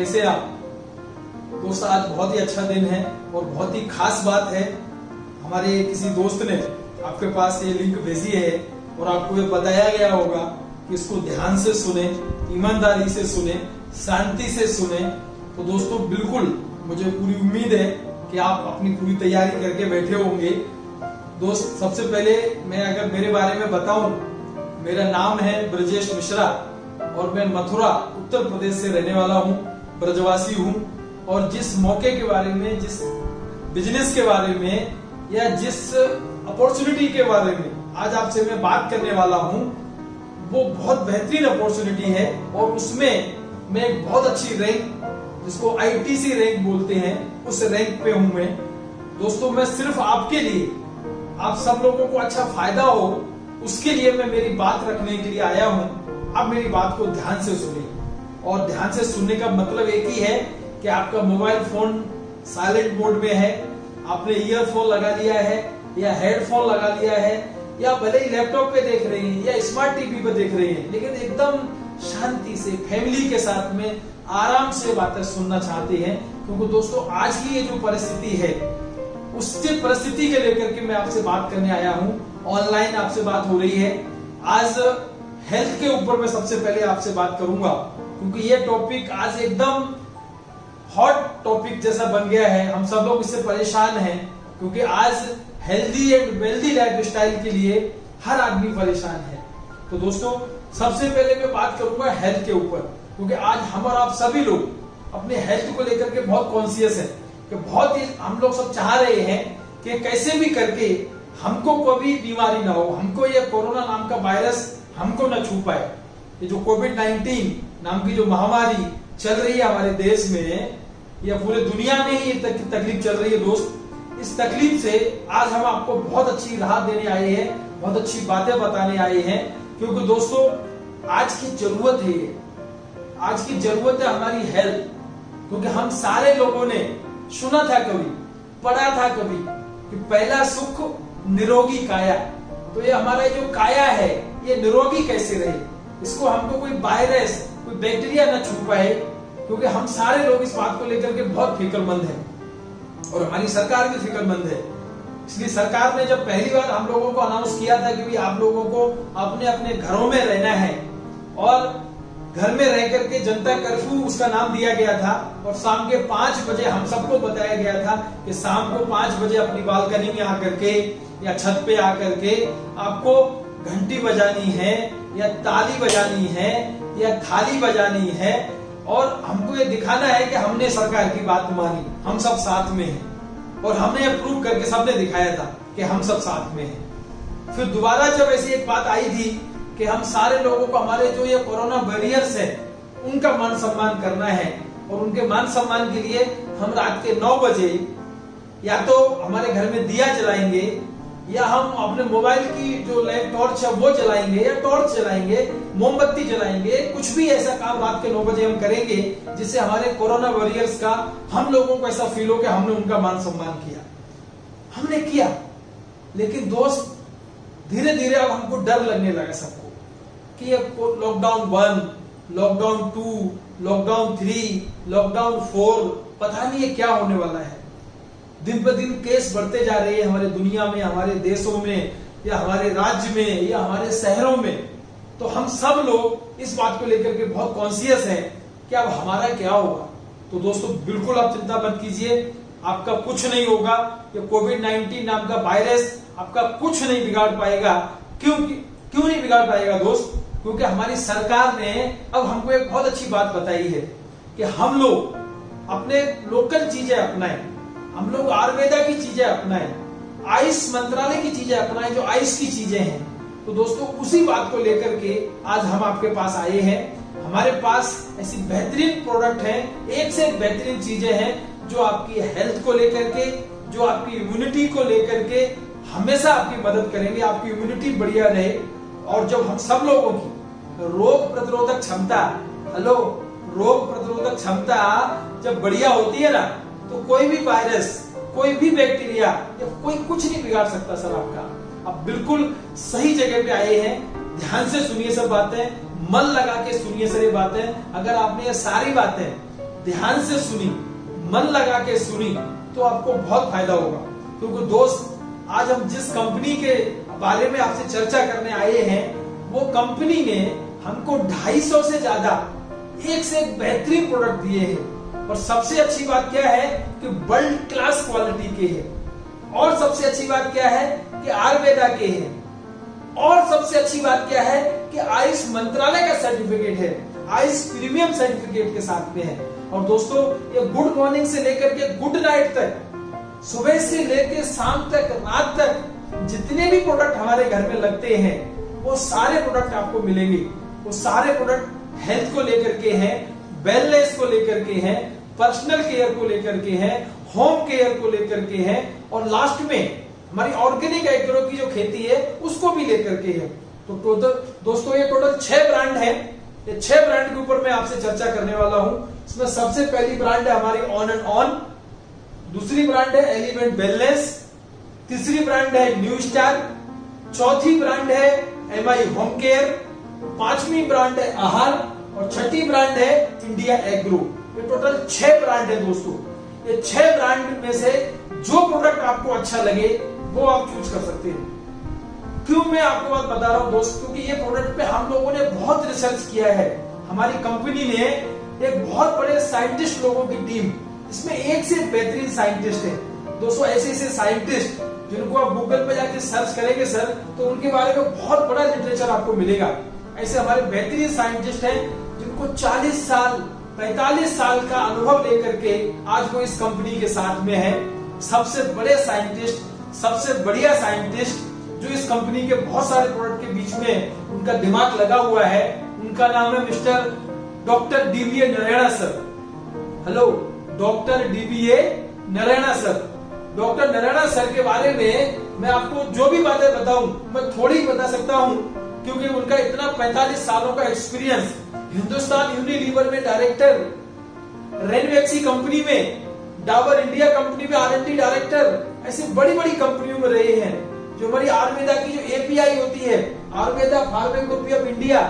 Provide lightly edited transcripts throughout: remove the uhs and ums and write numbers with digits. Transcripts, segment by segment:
कैसे आप दोस्त? आज बहुत ही अच्छा दिन है और बहुत ही खास बात है। हमारे किसी दोस्त ने आपके पास ये लिंक भेजी है और आपको ये बताया गया होगा कि इसको ध्यान से सुने, ईमानदारी से सुने, शांति से सुने। तो दोस्तों बिल्कुल मुझे पूरी उम्मीद है कि आप अपनी पूरी तैयारी करके बैठे होंगे। दोस्त सबसे पहले मैं अगर मेरे बारे में बताऊं, मेरा नाम है ब्रजेश मिश्रा और मैं मथुरा उत्तर प्रदेश से रहने वाला हूं, ब्रजवासी हूं। और जिस मौके के बारे में, जिस बिजनेस के बारे में या जिस अपॉर्चुनिटी के बारे में आज आपसे मैं बात करने वाला हूं, वो बहुत बेहतरीन अपॉर्चुनिटी है और उसमें मैं एक बहुत अच्छी रैंक, जिसको आईटीसी रैंक बोलते हैं, उस रैंक पे हूं मैं। दोस्तों मैं सिर्फ आपके लिए, आप सब लोगों को अच्छा फायदा हो उसके लिए मैं मेरी बात रखने के लिए आया हूं। आप मेरी बात को ध्यान से सुनिए और ध्यान से सुनने का मतलब एक ही है कि आपका मोबाइल फोन साइलेंट मोड में है, आपने ईयरफोन लगा लिया है या हेडफोन लगा लिया है या भले ही लैपटॉप पे देख रहे हैं या स्मार्ट टीवी पे देख रहे हैं, लेकिन एकदम शांति से फैमिली के साथ में आराम से बातें सुनना चाहते हैं। क्योंकि दोस्तों आज की ये जो परिस्थिति है, उससे परिस्थिति के लेकर के मैं आपसे बात करने आया हूं। ऑनलाइन आपसे बात हो रही है। आज हेल्थ के ऊपर मैं सबसे पहले आपसे बात करूंगा, क्योंकि ये टॉपिक आज एकदम हॉट टॉपिक जैसा बन गया है। हम सब लोग इससे परेशान हैं, क्योंकि आज healthy and wealthy life style के लिए हर आदमी परेशान है। तो दोस्तों सबसे पहले मैं बात करूंगा हेल्थ के ऊपर, क्योंकि आज हम और आप सभी लोग अपने हेल्थ को लेकर के बहुत कॉन्शियस है कि बहुत ही हम लोग सब चाह रहे हैं कि कैसे भी करके हमको कभी बीमारी ना हो, हमको ये कोरोना नाम का वायरस हमको ना छू पाए। ये जो कोविड-19 नाम की जो महामारी चल रही है हमारे देश में या पूरे दुनिया में ही ये तकलीफ चल रही है दोस्त, इस तकलीफ से आज हम आपको बहुत अच्छी राहत देने आए हैं, बहुत अच्छी बातें बताने आए हैं। क्योंकि दोस्तों आज की जरूरत है, आज की जरूरत है हमारी हेल्थ। क्योंकि हम सारे लोगों ने सुना था कभी, पढ़ा था कभी कि पहला सुख निरोगी काया। तो ये हमारा जो काया है ये निरोगी कैसे रहे, इसको हमको कोई वायरस, कोई बैक्टीरिया न छू पाए। क्योंकि हम सारे लोग इस बात को लेकर के बहुत फिक्रमंद हैं और हमारी सरकार भी फिक्रमंद है। इसलिए सरकार ने जब पहली बार हम लोगों को अनाउंस किया था कि भी आप लोगों को अपने अपने घरों में रहना है और घर में रह करके जनता कर्फ्यू उसका नाम दिया गया था, और शाम के 5 बजे हम सबको बताया गया था कि शाम को 5 बजे अपनी बालकनी में आकर के या छत पे आकर के आपको घंटी बजानी है या ताली बजानी है या थाली बजानी है और हमको ये दिखाना है कि हमने सरकार की बात मानी, हम सब साथ में हैं। और हमने ये प्रूव करके सबने दिखाया था कि हम सब साथ में हैं। फिर दोबारा जब ऐसी एक बात आई थी कि हम सारे लोगों को, हमारे जो ये कोरोना वॉरियर्स है, उनका मान सम्मान करना है और उनके मान सम्मान के लिए हम रात के 9 बजे या तो हमारे घर में दिया जलाएंगे या हम अपने मोबाइल की जो लाइट टॉर्च है वो जलाएंगे या टॉर्च जलाएंगे, मोमबत्ती जलाएंगे। कुछ भी ऐसा काम रात के 9 बजे हम करेंगे जिससे हमारे कोरोना वॉरियर्स का, हम लोगों को ऐसा फील हो कि हमने उनका मान सम्मान किया। हमने किया, लेकिन दोस्त धीरे धीरे अब हमको डर लगने लगा सबको कि ये लॉकडाउन 1, लॉकडाउन 2, लॉकडाउन 3, लॉकडाउन 4, पता नहीं ये क्या होने वाला है। दिन ब दिन केस बढ़ते जा रहे हैं हमारे दुनिया में, हमारे देशों में या हमारे राज्य में या हमारे शहरों में। तो हम सब लोग इस बात को लेकर के बहुत कॉन्शियस हैं कि अब हमारा क्या होगा। तो दोस्तों बिल्कुल आप चिंता मत कीजिए, आपका कुछ नहीं होगा। ये कोविड-19 नाम का वायरस आपका कुछ नहीं बिगाड़ पाएगा। क्यों नहीं बिगाड़ पाएगा दोस्त? क्योंकि हमारी सरकार ने अब हमको एक बहुत अच्छी बात बताई है कि हम लोग अपने लोकल चीजें अपनाएं, हम लोग आयुर्वेदा की चीजें अपनाएं, आयुष मंत्रालय की चीजें अपनाएं, जो आयुष की चीजें हैं। तो दोस्तों उसी बात को लेकर के आज हम आपके पास आए हैं। हमारे पास ऐसी बेहतरीन प्रोडक्ट हैं, एक से एक बेहतरीन चीजें हैं जो आपकी हेल्थ को लेकर के, जो आपकी इम्यूनिटी को लेकर के हमेशा आपकी मदद करेंगे, आपकी इम्यूनिटी बढ़िया रहे। और जब हम सब लोगों की रोग प्रतिरोधक क्षमता, रोग प्रतिरोधक क्षमता जब बढ़िया होती है ना, तो कोई भी वायरस, कोई भी बैक्टीरिया या कोई कुछ नहीं बिगाड़ सकता सर आपका। आप बिल्कुल सही जगह पे आए हैं। ध्यान से सुनिए सब बातें, मन लगा के सुनिए सारी बातें। अगर आपने ये सारी बातें ध्यान से सुनी, मन लगा के सुनी तो आपको बहुत फायदा होगा। क्योंकि दोस्त, आज हम जिस कंपनी के बारे में आपसे चर्चा करने आए हैं, वो कंपनी ने हमको 250 से ज्यादा एक से एक बेहतरीन प्रोडक्ट दिए हैं। और सबसे अच्छी बात क्या है कि वर्ल्ड क्लास क्वालिटी के हैं। और सबसे अच्छी बात क्या है कि आयुर्वेदा के हैं। और सबसे अच्छी बात क्या है कि आयुष मंत्रालय का सर्टिफिकेट है, आयुष प्रीमियम सर्टिफिकेट के साथ में है। और दोस्तों, ये गुड मॉर्निंग से लेकर के गुड नाइट तक, सुबह से लेकर शाम तक, रात तक जितने भी प्रोडक्ट हमारे घर में लगते हैं, वो सारे प्रोडक्ट आपको मिलेंगे। वो सारे प्रोडक्ट हेल्थ को लेकर के हैं, वेलनेस को लेकर के हैं, पर्सनल केयर को लेकर के हैं, होम केयर को लेकर के हैं, और लास्ट में हमारी ऑर्गेनिक एग्रो की जो खेती है उसको भी लेकर के है। तो टोटल दोस्तों, ये टोटल 6 ब्रांड है। ये 6 ब्रांड के ऊपर मैं आपसे चर्चा करने वाला हूं। इसमें सबसे पहली ब्रांड है हमारी ऑन एंड ऑन, दूसरी ब्रांड है एलिमेंट वेलनेस, तीसरी ब्रांड है न्यू स्टार, चौथी ब्रांड है एमआई होम केयर, पांचवी ब्रांड है आहार, और छठी ब्रांड है इंडिया एग्रो। ये टोटल 6 ब्रांड है दोस्तों। ये 6 ब्रांड में से जो प्रोडक्ट आपको अच्छा लगे वो आप चूज कर सकते हैं। क्यों मैं आपको बात बता रहा हूं दोस्त? क्योंकि ये प्रोडक्ट पे हम लोगों ने बहुत रिसर्च किया है। हमारी कंपनी ने एक बहुत बड़े साइंटिस्ट लोगों की टीम, इसमें एक से बेहतरीन साइंटिस्ट है दोस्तों। ऐसे ऐसे साइंटिस्ट जिनको आप गूगल पे जाके सर्च करेंगे सर, तो उनके बारे में बहुत बड़ा लिटरेचर आपको मिलेगा। ऐसे हमारे बेहतरीन साइंटिस्ट हैं जिनको 40 साल 45 साल का अनुभव लेकर के आज वो इस कंपनी के साथ में है। सबसे बड़े साइंटिस्ट, सबसे बढ़िया साइंटिस्ट जो इस कंपनी के बहुत सारे प्रोडक्ट के बीच में उनका दिमाग लगा हुआ है, उनका नाम है mister doctor dBA Narayan sir. Hello doctor dBA Narayan sir. Doctor Narayan sir के बारे में मैं आपको जो भी बातें बताऊं, मैं थोड़ी बता सकता हूं, क्योंकि उनका इतना 45 सालों का एक्सपीरियंस, हिंदुस्तान यूनिलीवर में डायरेक्टर, रेनवेक्सी कंपनी में, डाबर इंडिया कंपनी में R&D डायरेक्टर, ऐसी बड़ी बड़ी कंपनियों में रहे हैं। जो हमारी आयुर्वेदा की जो API होती है, आयुर्वेदा फार्माकोपी ऑफ इंडिया,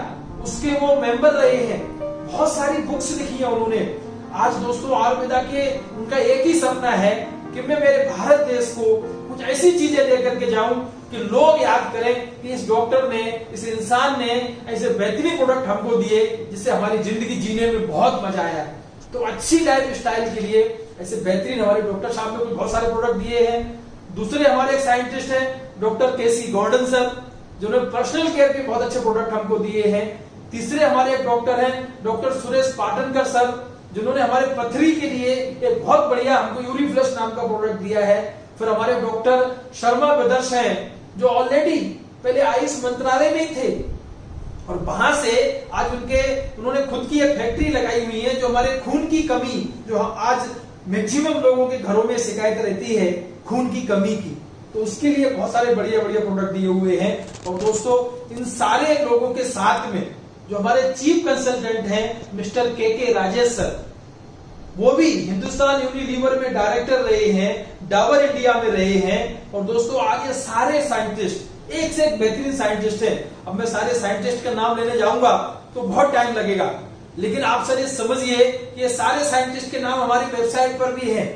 उसके वो मेंबर रहे हैं। बहुत सारी बुक्स लिखी है उन्होंने। आज दोस्तों, आयुर्वेदा के उनका एक ही सपना है कि मैं मेरे भारत देश को कुछ ऐसी चीजें लेकर के जाऊं कि लोग याद करें कि इस डॉक्टर ने, इस इंसान ने ऐसे बेहतरीन प्रोडक्ट हमको दिए जिससे हमारी जिंदगी जीने में बहुत मजा आया। तो अच्छी लाइफ स्टाइल के लिए ऐसे बेहतरीन हमारे डॉक्टर साहब ने बहुत सारे प्रोडक्ट दिए हैं। दूसरे हमारे एक साइंटिस्ट हैं डॉक्टर केसी गॉर्डन सर, जिन्होंने पर्सनल केयर के बहुत अच्छे प्रोडक्ट हमको दिए हैं। तीसरे हमारे एक डॉक्टर हैं डॉक्टर सुरेश पाटनकर सर, जिन्होंने हमारे पथरी के लिए एक बहुत बढ़िया हमको यूरिफ्लश नाम का प्रोडक्ट दिया है। फिर हमारे डॉक्टर शर्मा ब्रदर्स हैं, जो ऑलरेडी पहले आयुष मंत्रालय में थे, और वहां से आज उन्होंने खुद की एक फैक्ट्री लगाई हुई है। जो हमारे खून की कमी, जो आज मैक्सिमम लोगों के घरों में शिकायत रहती है खून की कमी की, तो उसके लिए बहुत सारे बढ़िया बढ़िया प्रोडक्ट दिए हुए हैं। और दोस्तों, इन सारे लोगों के साथ में जो हमारे चीफ कंसल्टेंट हैं मिस्टर के राजेश सर, वो भी हिंदुस्तान यूनिलीवर में डायरेक्टर रहे हैं, डाबर इंडिया में रहे हैं। और दोस्तों, आज ये सारे साइंटिस्ट एक से एक बेहतरीन साइंटिस्ट हैं। अब मैं सारे साइंटिस्ट का नाम लेने जाऊंगा तो बहुत टाइम लगेगा, लेकिन आप सर ये समझिए कि ये सारे साइंटिस्ट के नाम हमारी वेबसाइट पर भी हैं,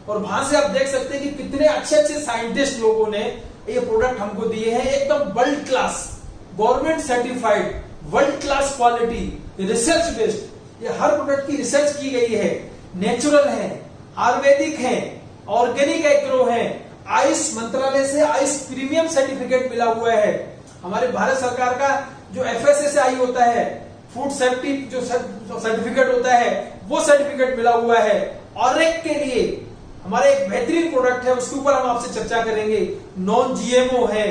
और वहां से आप देख सकते हैं कि कितने अच्छे अच्छे साइंटिस्ट लोगों ने ये प्रोडक्ट हमको दिए हैं। एकदम world class, government certified, world class quality, research based. ये हर प्रोडक्ट की रिसर्च की गई है, नेचुरल है, आयुर्वेदिक है, ऑर्गेनिक एग्रो है, आयुष मंत्रालय से आयुष प्रीमियम सर्टिफिकेट मिला हुआ है। हमारे भारत सरकार का जो FSSAI होता है, फूड सेफ्टी जो सर्टिफिकेट होता है, वो सर्टिफिकेट मिला हुआ है। और एक के लिए हमारे एक बेहतरीन प्रोडक्ट है, उसके ऊपर हम आपसे चर्चा करेंगे, नॉन GMO है।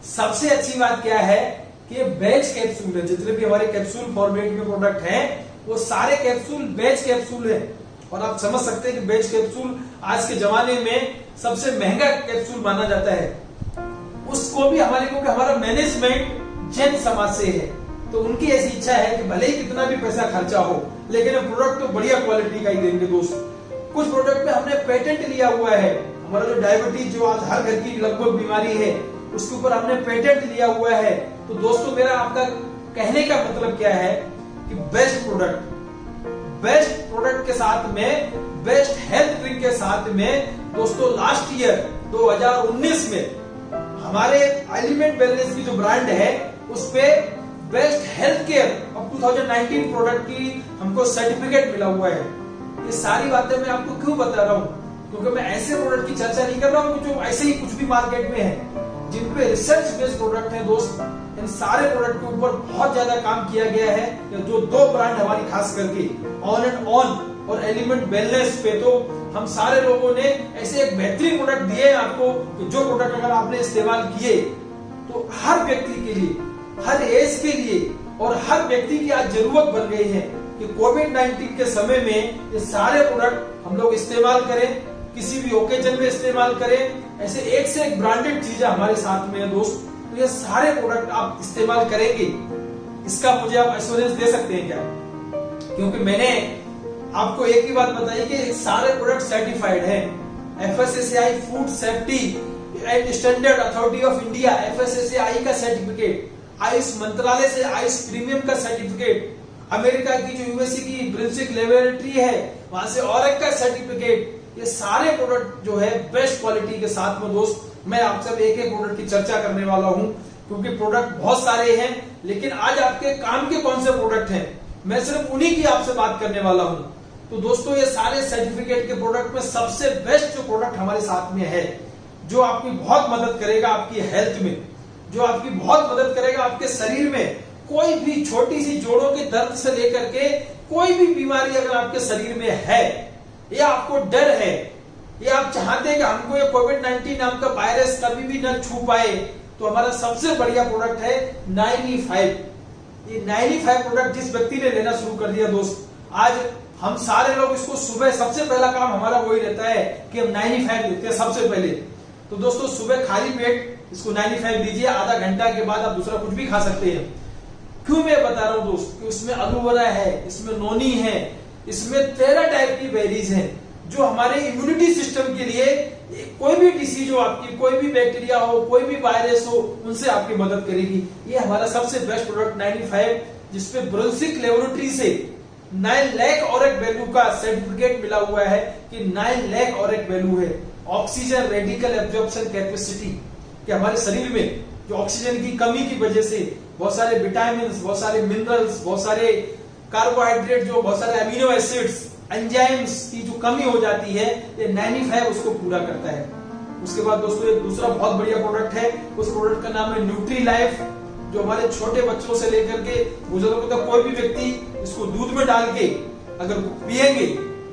सबसे अच्छी बात क्या है कि बैच कैप्सूल है। जितने भी हमारे कैप्सूल फॉर्मेट में प्रोडक्ट हैं, वो सारे कैप्सूल बैच कैप्सूल है। और आप समझ सकते हैं कि बैच कैप्सूल आज के जमाने में सबसे महंगा कैप्सूल माना जाता है। उसको भी हमारा मैनेजमेंट जैन समाज से है, तो उनकी ऐसी इच्छा है कि भले ही कितना भी पैसा खर्चा हो, लेकिन प्रोडक्ट तो बढ़िया क्वालिटी का ही देंगे दोस्त। कुछ प्रोडक्ट में हमने पेटेंट लिया हुआ है। हमारा जो डायबिटीज, जो आज हर घर की लगभग बीमारी है, उसके ऊपर हमने पेटेंट लिया हुआ है। तो दोस्तों, मेरा आपका कहने का मतलब क्या है कि बेस्ट प्रोडक्ट, बेस्ट प्रोडक्ट के साथ में, बेस्ट हेल्थ ड्रिंक के साथ में दोस्तों लास्ट ईयर 2019 में हमारे एलिमेंट वेलनेस की जो ब्रांड है उस पे best health care of 2019 product की हमको सर्टिफिकेट मिला हुआ है। ये सारी बातें मैं आपको क्यों बता रहा हूँ? क्योंकि मैं ऐसे प्रोडक्ट की चर्चा नहीं कर रहा हूँ जो ऐसे ही कुछ भी मार्केट में है, जिन पे रिसर्च बेस्ड प्रोडक्ट है दोस्त। इन सारे प्रोडक्ट के ऊपर बहुत ज्यादा काम किया गया है। जो दो ब्रांड हमारी खास करके ऑन एंड ऑन और एलिमेंट वेलनेस पे, तो हम सारे लोगों ने ऐसे एक बेहतरीन प्रोडक्ट दिए आपको, जो प्रोडक्ट अगर आपने इस्तेमाल किए तो हर व्यक्ति के लिए, हर एज के लिए और हर व्यक्ति की आज जरूरत बन गई है कि कोविड-19 के समय में ये सारे प्रोडक्ट हम लोग इस्तेमाल करें, किसी भी ओकेजन में इस्तेमाल करें। ऐसे एक से एक ब्रांडेड चीजें हमारे साथ में है दोस्त, तो ये सारे प्रोडक्ट आप इस्तेमाल करेंगे, इसका मुझे आप एश्योरेंस दे सकते हैं क्या? क्योंकि मैंने आपको एक ही बात बताई कि सारे प्रोडक्ट सर्टिफाइड है। FSSAI food safety and standard authority of India FSSAI का सर्टिफिकेट, आयुष मंत्रालय से आयुष प्रीमियम का सर्टिफिकेट, अमेरिका की जो यूएसए की ब्रिंसिक लेबोरेटरी है वहां से ऑरेक का सर्टिफिकेट, ये सारे प्रोडक्ट जो है बेस्ट क्वालिटी के साथ में दोस्त। मैं आपसे एक एक प्रोडक्ट की चर्चा करने वाला हूं, क्योंकि प्रोडक्ट बहुत सारे हैं, लेकिन आज आपके काम के कौन से प्रोडक्ट हैं मैं सिर्फ उन्हीं की आपसे बात करने वाला हूं। तो दोस्तों ये सारे सर्टिफिकेट के प्रोडक्ट में सबसे बेस्ट जो प्रोडक्ट हमारे साथ में है, जो आपकी बहुत मदद करेगा आपकी हेल्थ में, जो आपकी बहुत मदद करेगा आपके शरीर में, कोई भी छोटी सी जोड़ों के दर्द से लेकर के कोई भी बीमारी अगर आपके शरीर में है, या आपको डर है, या आप चाहते हैं कि हमको ये कोविड-19 नाम का वायरस कभी भी न छू पाए, तो हमारा सबसे बढ़िया प्रोडक्ट है 95। ये 95 प्रोडक्ट जिस व्यक्ति ने लेना शुरू कर दिया दोस्त, आज हम सारे लोग इसको सुबह सबसे पहला काम हमारा वही रहता है कि हम 95 लेते हैं सबसे पहले। तो दोस्तों सुबह खाली पेट इसको 95 लीजिए, आधा घंटा के बाद आप दूसरा कुछ भी खा सकते हैं। क्यों मैं बता रहा हूं दोस्त कि इसमें एलोवेरा है, इसमें नोनी है, इसमें 13 टाइप की बेरीज हैं जो हमारे इम्यूनिटी सिस्टम के लिए कोई भी डिसीज हो, आपकी कोई भी बैक्टीरिया हो, कोई भी वायरस हो, उनसे आपकी मदद करेगी। ये हमारा सबसे बेस्ट प्रोडक्ट 95, जिसपे ब्रिंसिक लेबोरेटरी से 9 लाख ऑरेक वैल्यू का सर्टिफिकेट मिला हुआ है कि 9 लाख ऑरेक वैल्यू है। ऑक्सीजन रेडिकल एब्जॉर्प्शन कैपेसिटी, कि हमारे शरीर में जो ऑक्सीजन की कमी की वजह से बहुत सारे विटामिन, बहुत सारे मिनरल्स, बहुत सारे कार्बोहाइड्रेट, जो बहुत सारे अमीनो एसिड्स, एंजाइम्स की जो कमी हो जाती है, ये 95 उसको पूरा करता है। उसके बाद दोस्तों एक दूसरा बहुत बढ़िया प्रोडक्ट है, उस प्रोडक्ट का नाम है न्यूट्री लाइफ, जो हमारे छोटे बच्चों से लेकर के बुजुर्गों तक कोई भी व्यक्ति इसको दूध में डाल के अगर पिएंगे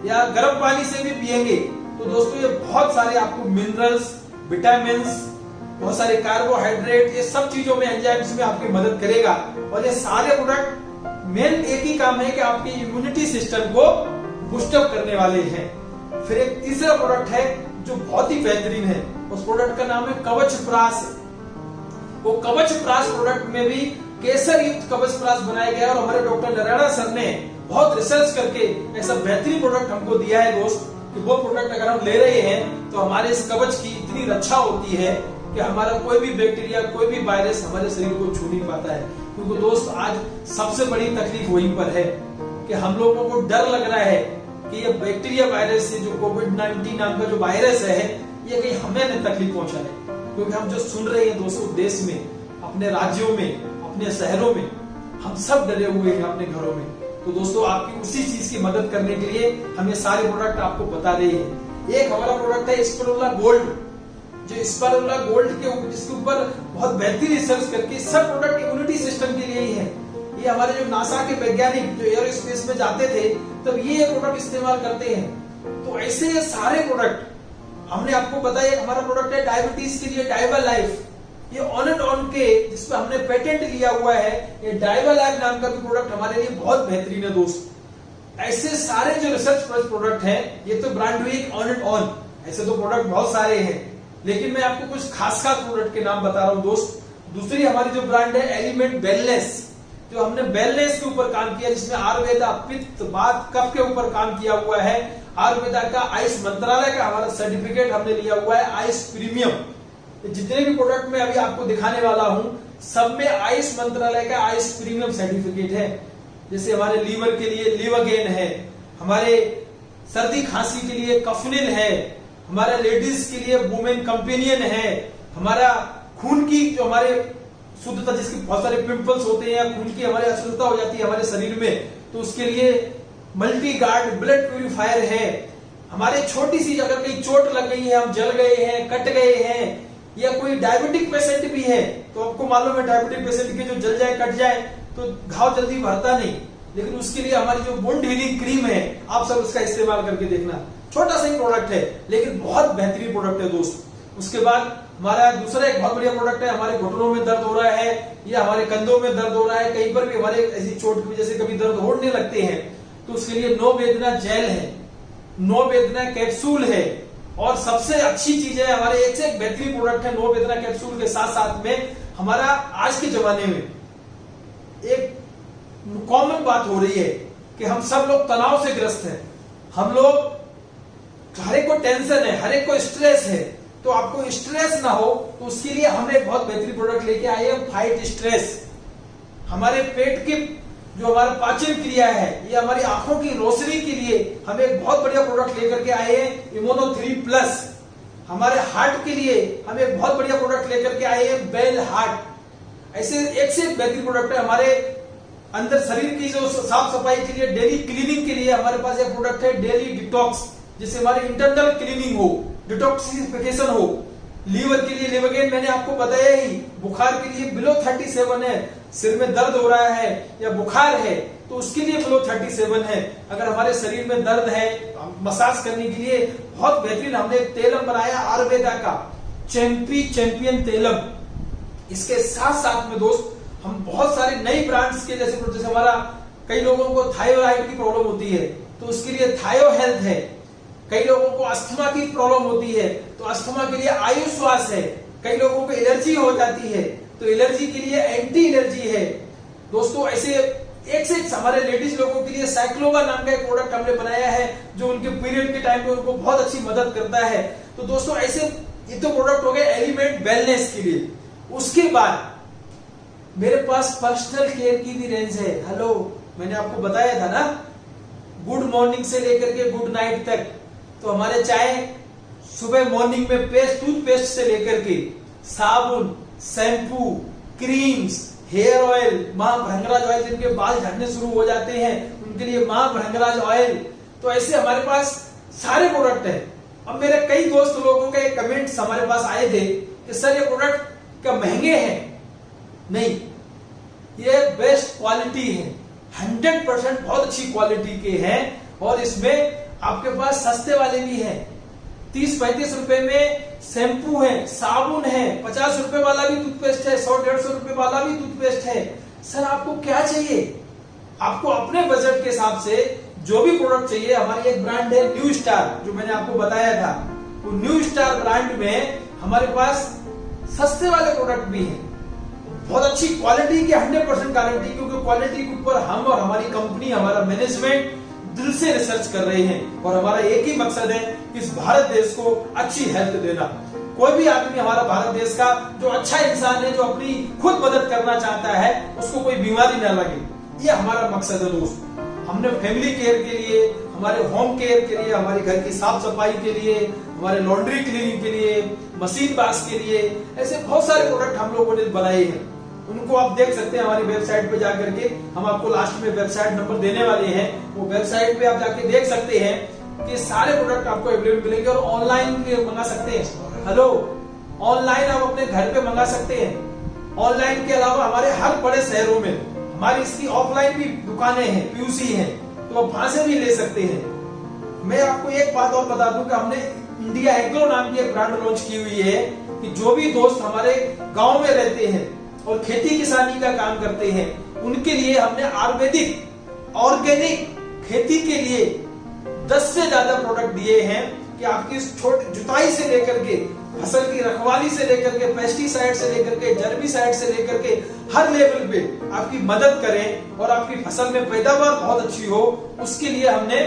या गर्म पानी से भी पिएंगे, तो दोस्तों ये बहुत सारे आपको मिनरल्स, विटामिन, बहुत सारे कार्बोहाइड्रेट, ये सब चीजों में, एंजाइम्स में आपकी मदद करेगा। और ये सारे प्रोडक्ट मेन एक ही काम है कि आपके इम्यूनिटी सिस्टम को बूस्टअप करने वाले हैं। फिर एक तीसरा प्रोडक्ट है जो बहुत ही बेहतरीन है, उस प्रोडक्ट का नाम है कवच प्रास। वो कवच प्रास प्रोडक्ट में भी केसर युक्त कवच प्रास बनाया गया और हमारे डॉक्टर नारायण सर ने बहुत रिसर्च करके ऐसा बेहतरीन प्रोडक्ट हमको दिया है दोस्त, कि वो प्रोडक्ट अगर हम ले रहे हैं तो हमारे इस कवच की इतनी रक्षा होती है कि हमारा कोई भी बैक्टीरिया, कोई भी वायरस हमारे शरीर को छू नहीं पाता है। क्योंकि दोस्त आज सबसे बड़ी तकलीफ वहीं पर है कि हम लोगों को डर लग रहा है कि ये बैक्टीरिया वायरस से, जो कोविड-19 नाम का जो वायरस है, ये कहीं हमें न तकलीफ पहुंचाए। क्योंकि हम जो सुन रहे हैं दोस्तों, देश में, अपने राज्यों में, अपने शहरों में, हम सब डरे हुए हैं अपने घरों में। तो दोस्तों आपकी उसी चीज की मदद करने के लिए हम ये सारे प्रोडक्ट आपको बता रहे हैं। एक हमारा प्रोडक्ट है स्पिरुलिना गोल्ड, जो स्पिरुलिना गोल्ड के जिसके ऊपर बहुत बेहतरीन रिसर्च करके सब प्रोडक्ट इम्यूनिटी सिस्टम के लिए ही है। ये हमारे जो नासा के वैज्ञानिक जो एयर स्पेस में जाते थे तब ये प्रोडक्ट इस्तेमाल करते हैं। तो ऐसे ये सारे प्रोडक्ट हमने आपको बताया। हमारा प्रोडक्ट है डायबिटीज के लिए डाइवा लाइफ, ये ऑन एंड ऑन के जिसपे हमने पेटेंट लिया हुआ है। ये डाइवा लाइफ नाम का भी प्रोडक्ट हमारे लिए बहुत बेहतरीन है दोस्त। ऐसे सारे जो रिसर्च प्रोडक्ट हैं, ये तो ब्रांड हुई ऑन एंड ऑन, ऐसे तो प्रोडक्ट बहुत सारे हैं, लेकिन मैं आपको कुछ खास प्रोडक्ट के नाम बता रहा हूं दोस्त। दूसरी हमारी जो ब्रांड है एलिमेंट वेलनेस, जो हमने वेलनेस के ऊपर काम किया, जिसमें आयुर्वेदा, पित्त, वात, कफ के ऊपर काम किया हुआ है। आयुर्वेदा का आयुष मंत्रालय का हमारा सर्टिफिकेट हमने लिया हुआ है, आयुष प्रीमियम। जितने भी प्रोडक्ट मैं अभी आपको दिखाने वाला हूं, सब में आयुष मंत्रालय का आयुष प्रीमियम सर्टिफिकेट है। जैसे हमारे लीवर के लिए लिवरगेन है, हमारे सर्दी खांसी के लिए कफनिल है, हमारा लेडीज के लिए वुमेन कंपेनियन है, हमारा खून की जो हमारे शुद्धता, जिसके बहुत सारे पिंपल्स होते हैं या खून की हमारी अशुद्धता हो जाती है हमारे शरीर में, तो उसके लिए मल्टी गार्ड ब्लड प्यूरिफायर है। हमारे छोटी सी अगर कहीं चोट लग गई है, हम जल गए हैं, कट गए हैं, या कोई डायबिटिक पेशेंट भी है, तो आपको मालूम है डायबिटिक पेशेंट के जो जल जाए कट जाए तो घाव जल्दी भरता नहीं, लेकिन उसके लिए हमारी जो वुंड हीलिंग क्रीम है, आप सब उसका इस्तेमाल करके देखना। छोटा सा ही प्रोडक्ट है लेकिन बहुत बेहतरीन प्रोडक्ट है दोस्त। उसके बाद हमारा दूसरा एक बहुत बढ़िया प्रोडक्ट है, हमारे घुटनों में दर्द हो रहा है या हमारे कंधों में दर्द हो रहा है, कहीं पर भी हमारे ऐसी चोट की वजह से कभी दर्द होने लगते हैं, तो उसके लिए नो वेदना जेल है, नो वेदना कैप्सूल है, और सबसे अच्छी चीज है हमारे एक से एक बेहतरीन प्रोडक्ट है नो वेदना कैप्सूल के साथ साथ में हमारा आज के जमाने में एक कॉमन बात हो रही है कि हम सब लोग तनाव से ग्रस्त हैं, हम लोग हर एक को टेंशन है, हर एक को स्ट्रेस है, तो आपको स्ट्रेस ना हो तो उसके लिए हमने एक बहुत बेहतरीन प्रोडक्ट लेके आए हैं, फाइट स्ट्रेस। हमारे पेट की जो हमारा पाचन क्रिया है, ये हमारी आंखों की रोशनी के लिए हम एक बहुत बढ़िया प्रोडक्ट लेकर के आए हैं, इम्यूनो 3+। हमारे हार्ट के लिए हम एक बहुत बढ़िया प्रोडक्ट लेकर के आए हैं, बेल हार्ट। ऐसे एक से एक बेहतरीन प्रोडक्ट है। हमारे अंदर शरीर की जो साफ सफाई के लिए, डेली क्लीनिंग के लिए हमारे पास एक प्रोडक्ट है डेली डिटॉक्स, जिससे हमारी इंटरनल क्लीनिंग हो, डिटॉक्सिफिकेशन हो। लीवर के लिए लिवरगेन मैंने आपको बताया ही, बुखार के लिए बिलो 37 है, सिर में दर्द हो रहा है या बुखार है तो उसके लिए बिलो 37 है। अगर हमारे शरीर में दर्द है, मसाज करने के लिए बहुत बेहतरीन हमने एक तेलम बनाया आयुर्वेदा का, चैंपियन तेलम। इसके साथ साथ में दोस्त हम बहुत सारे नई ब्रांड्स के जैसे हमारा कई लोगों को थायराइड की प्रॉब्लम होती है तो उसके लिए थायो हेल्थ है, कई लोगों को अस्थमा की प्रॉब्लम होती है तो अस्थमा के लिए आयुष श्वास है, कई लोगों को एलर्जी हो जाती है तो एलर्जी के लिए एंटी एलर्जी है। दोस्तों ऐसे एक से एक हमारे लेडीज लोगों के लिए साइक्लोवा नाम का एक प्रोडक्ट हमने बनाया है जो उनके पीरियड के टाइम पे उनको बहुत अच्छी मदद करता है। तो दोस्तों ऐसे ये तो प्रोडक्ट हो गए एलिमेंट वेलनेस के लिए। उसके बाद मेरे पास पर्सनल केयर की भी रेंज है। हेलो, मैंने आपको बताया था ना, गुड मॉर्निंग से लेकर के गुड नाइट तक, तो हमारे चाहे सुबह मॉर्निंग में टूथपेस्ट से लेकर के साबुन, शैम्पू, क्रीम्स, हेयर ऑयल, मां भृंगराज ऑयल, जिनके बाल झड़ने शुरू हो जाते हैं उनके लिए मां भृंगराज ऑयल, तो ऐसे हमारे पास सारे प्रोडक्ट हैं। अब मेरे कई दोस्त लोगों के कमेंट्स हमारे पास आए थे कि सर ये प्रोडक्ट क्या महंगे हैं? नहीं, ये बेस्ट क्वालिटी है, 100% बहुत अच्छी क्वालिटी के हैं। और इसमें आपके पास सस्ते वाले भी हैं, 30-35 रुपए में शैम्पू है, साबुन है, 50 रुपए वाला भी टूथपेस्ट है, 100-150 रुपए वाला भी टूथपेस्ट है। सर आपको क्या चाहिए? आपको अपने बजट के हिसाब से जो भी प्रोडक्ट चाहिए, हमारी एक ब्रांड है न्यू स्टार, जो मैंने आपको बताया था, वो न्यू स्टार ब्रांड में हमारे पास सस्ते वाले प्रोडक्ट भी हैं, बहुत अच्छी क्वालिटी की 100% गारंटी, क्योंकि क्वालिटी के ऊपर हम और हमारी कंपनी, हमारा मैनेजमेंट दिल से रिसर्च कर रहे हैं और हमारा एक ही मकसद है कि इस भारत देश को अच्छी हेल्थ देना। कोई भी आदमी हमारा भारत देश का जो अच्छा इंसान है, जो अपनी खुद मदद करना चाहता है, उसको कोई बीमारी ना लगे, ये हमारा मकसद है दोस्त। हमने फैमिली केयर के लिए, हमारे होम केयर के लिए, हमारे घर की साफ सफाई के लिए, हमारे लॉन्ड्री क्लीनिंग के लिए, मशीन वॉश के लिए, ऐसे बहुत सारे प्रोडक्ट हम लोगों ने बनाए हैं। उनको आप देख सकते हैं हमारी वेबसाइट पे जाकर के, हम आपको लास्ट में वेबसाइट नंबर देने वाले हैं, वो वेबसाइट पे आप जाके देख सकते हैं कि सारे प्रोडक्ट आपको अवेलेबल मिलेंगे। और ऑनलाइन भी मंगा सकते हैं। हेलो, ऑनलाइन आप अपने घर पे मंगा सकते हैं। ऑनलाइन के अलावा हमारे हर बड़े शहरों में हमारी इसकी ऑफलाइन भी दुकानें हैं, पीयूसी हैं, तो आप वहां से भी ले सकते हैं। मैं आपको एक बात और बता दूं कि हमने इंडिया एग्रो नाम की एक ब्रांड लॉन्च की हुई है कि जो भी दोस्त हमारे गांव में रहते हैं और खेती किसानी का काम करते हैं, उनके लिए हमने आयुर्वेदिक ऑर्गेनिक खेती के लिए 10 से ज्यादा प्रोडक्ट दिए हैं कि आपकी छोटी जुताई से लेकर के, फसल की रखवाली से लेकर के, पेस्टिसाइड से लेकर के, जर्मिसाइड से लेकर के, हर लेवल पे आपकी मदद करें और आपकी फसल में पैदावार बहुत अच्छी हो। उसके लिए हमने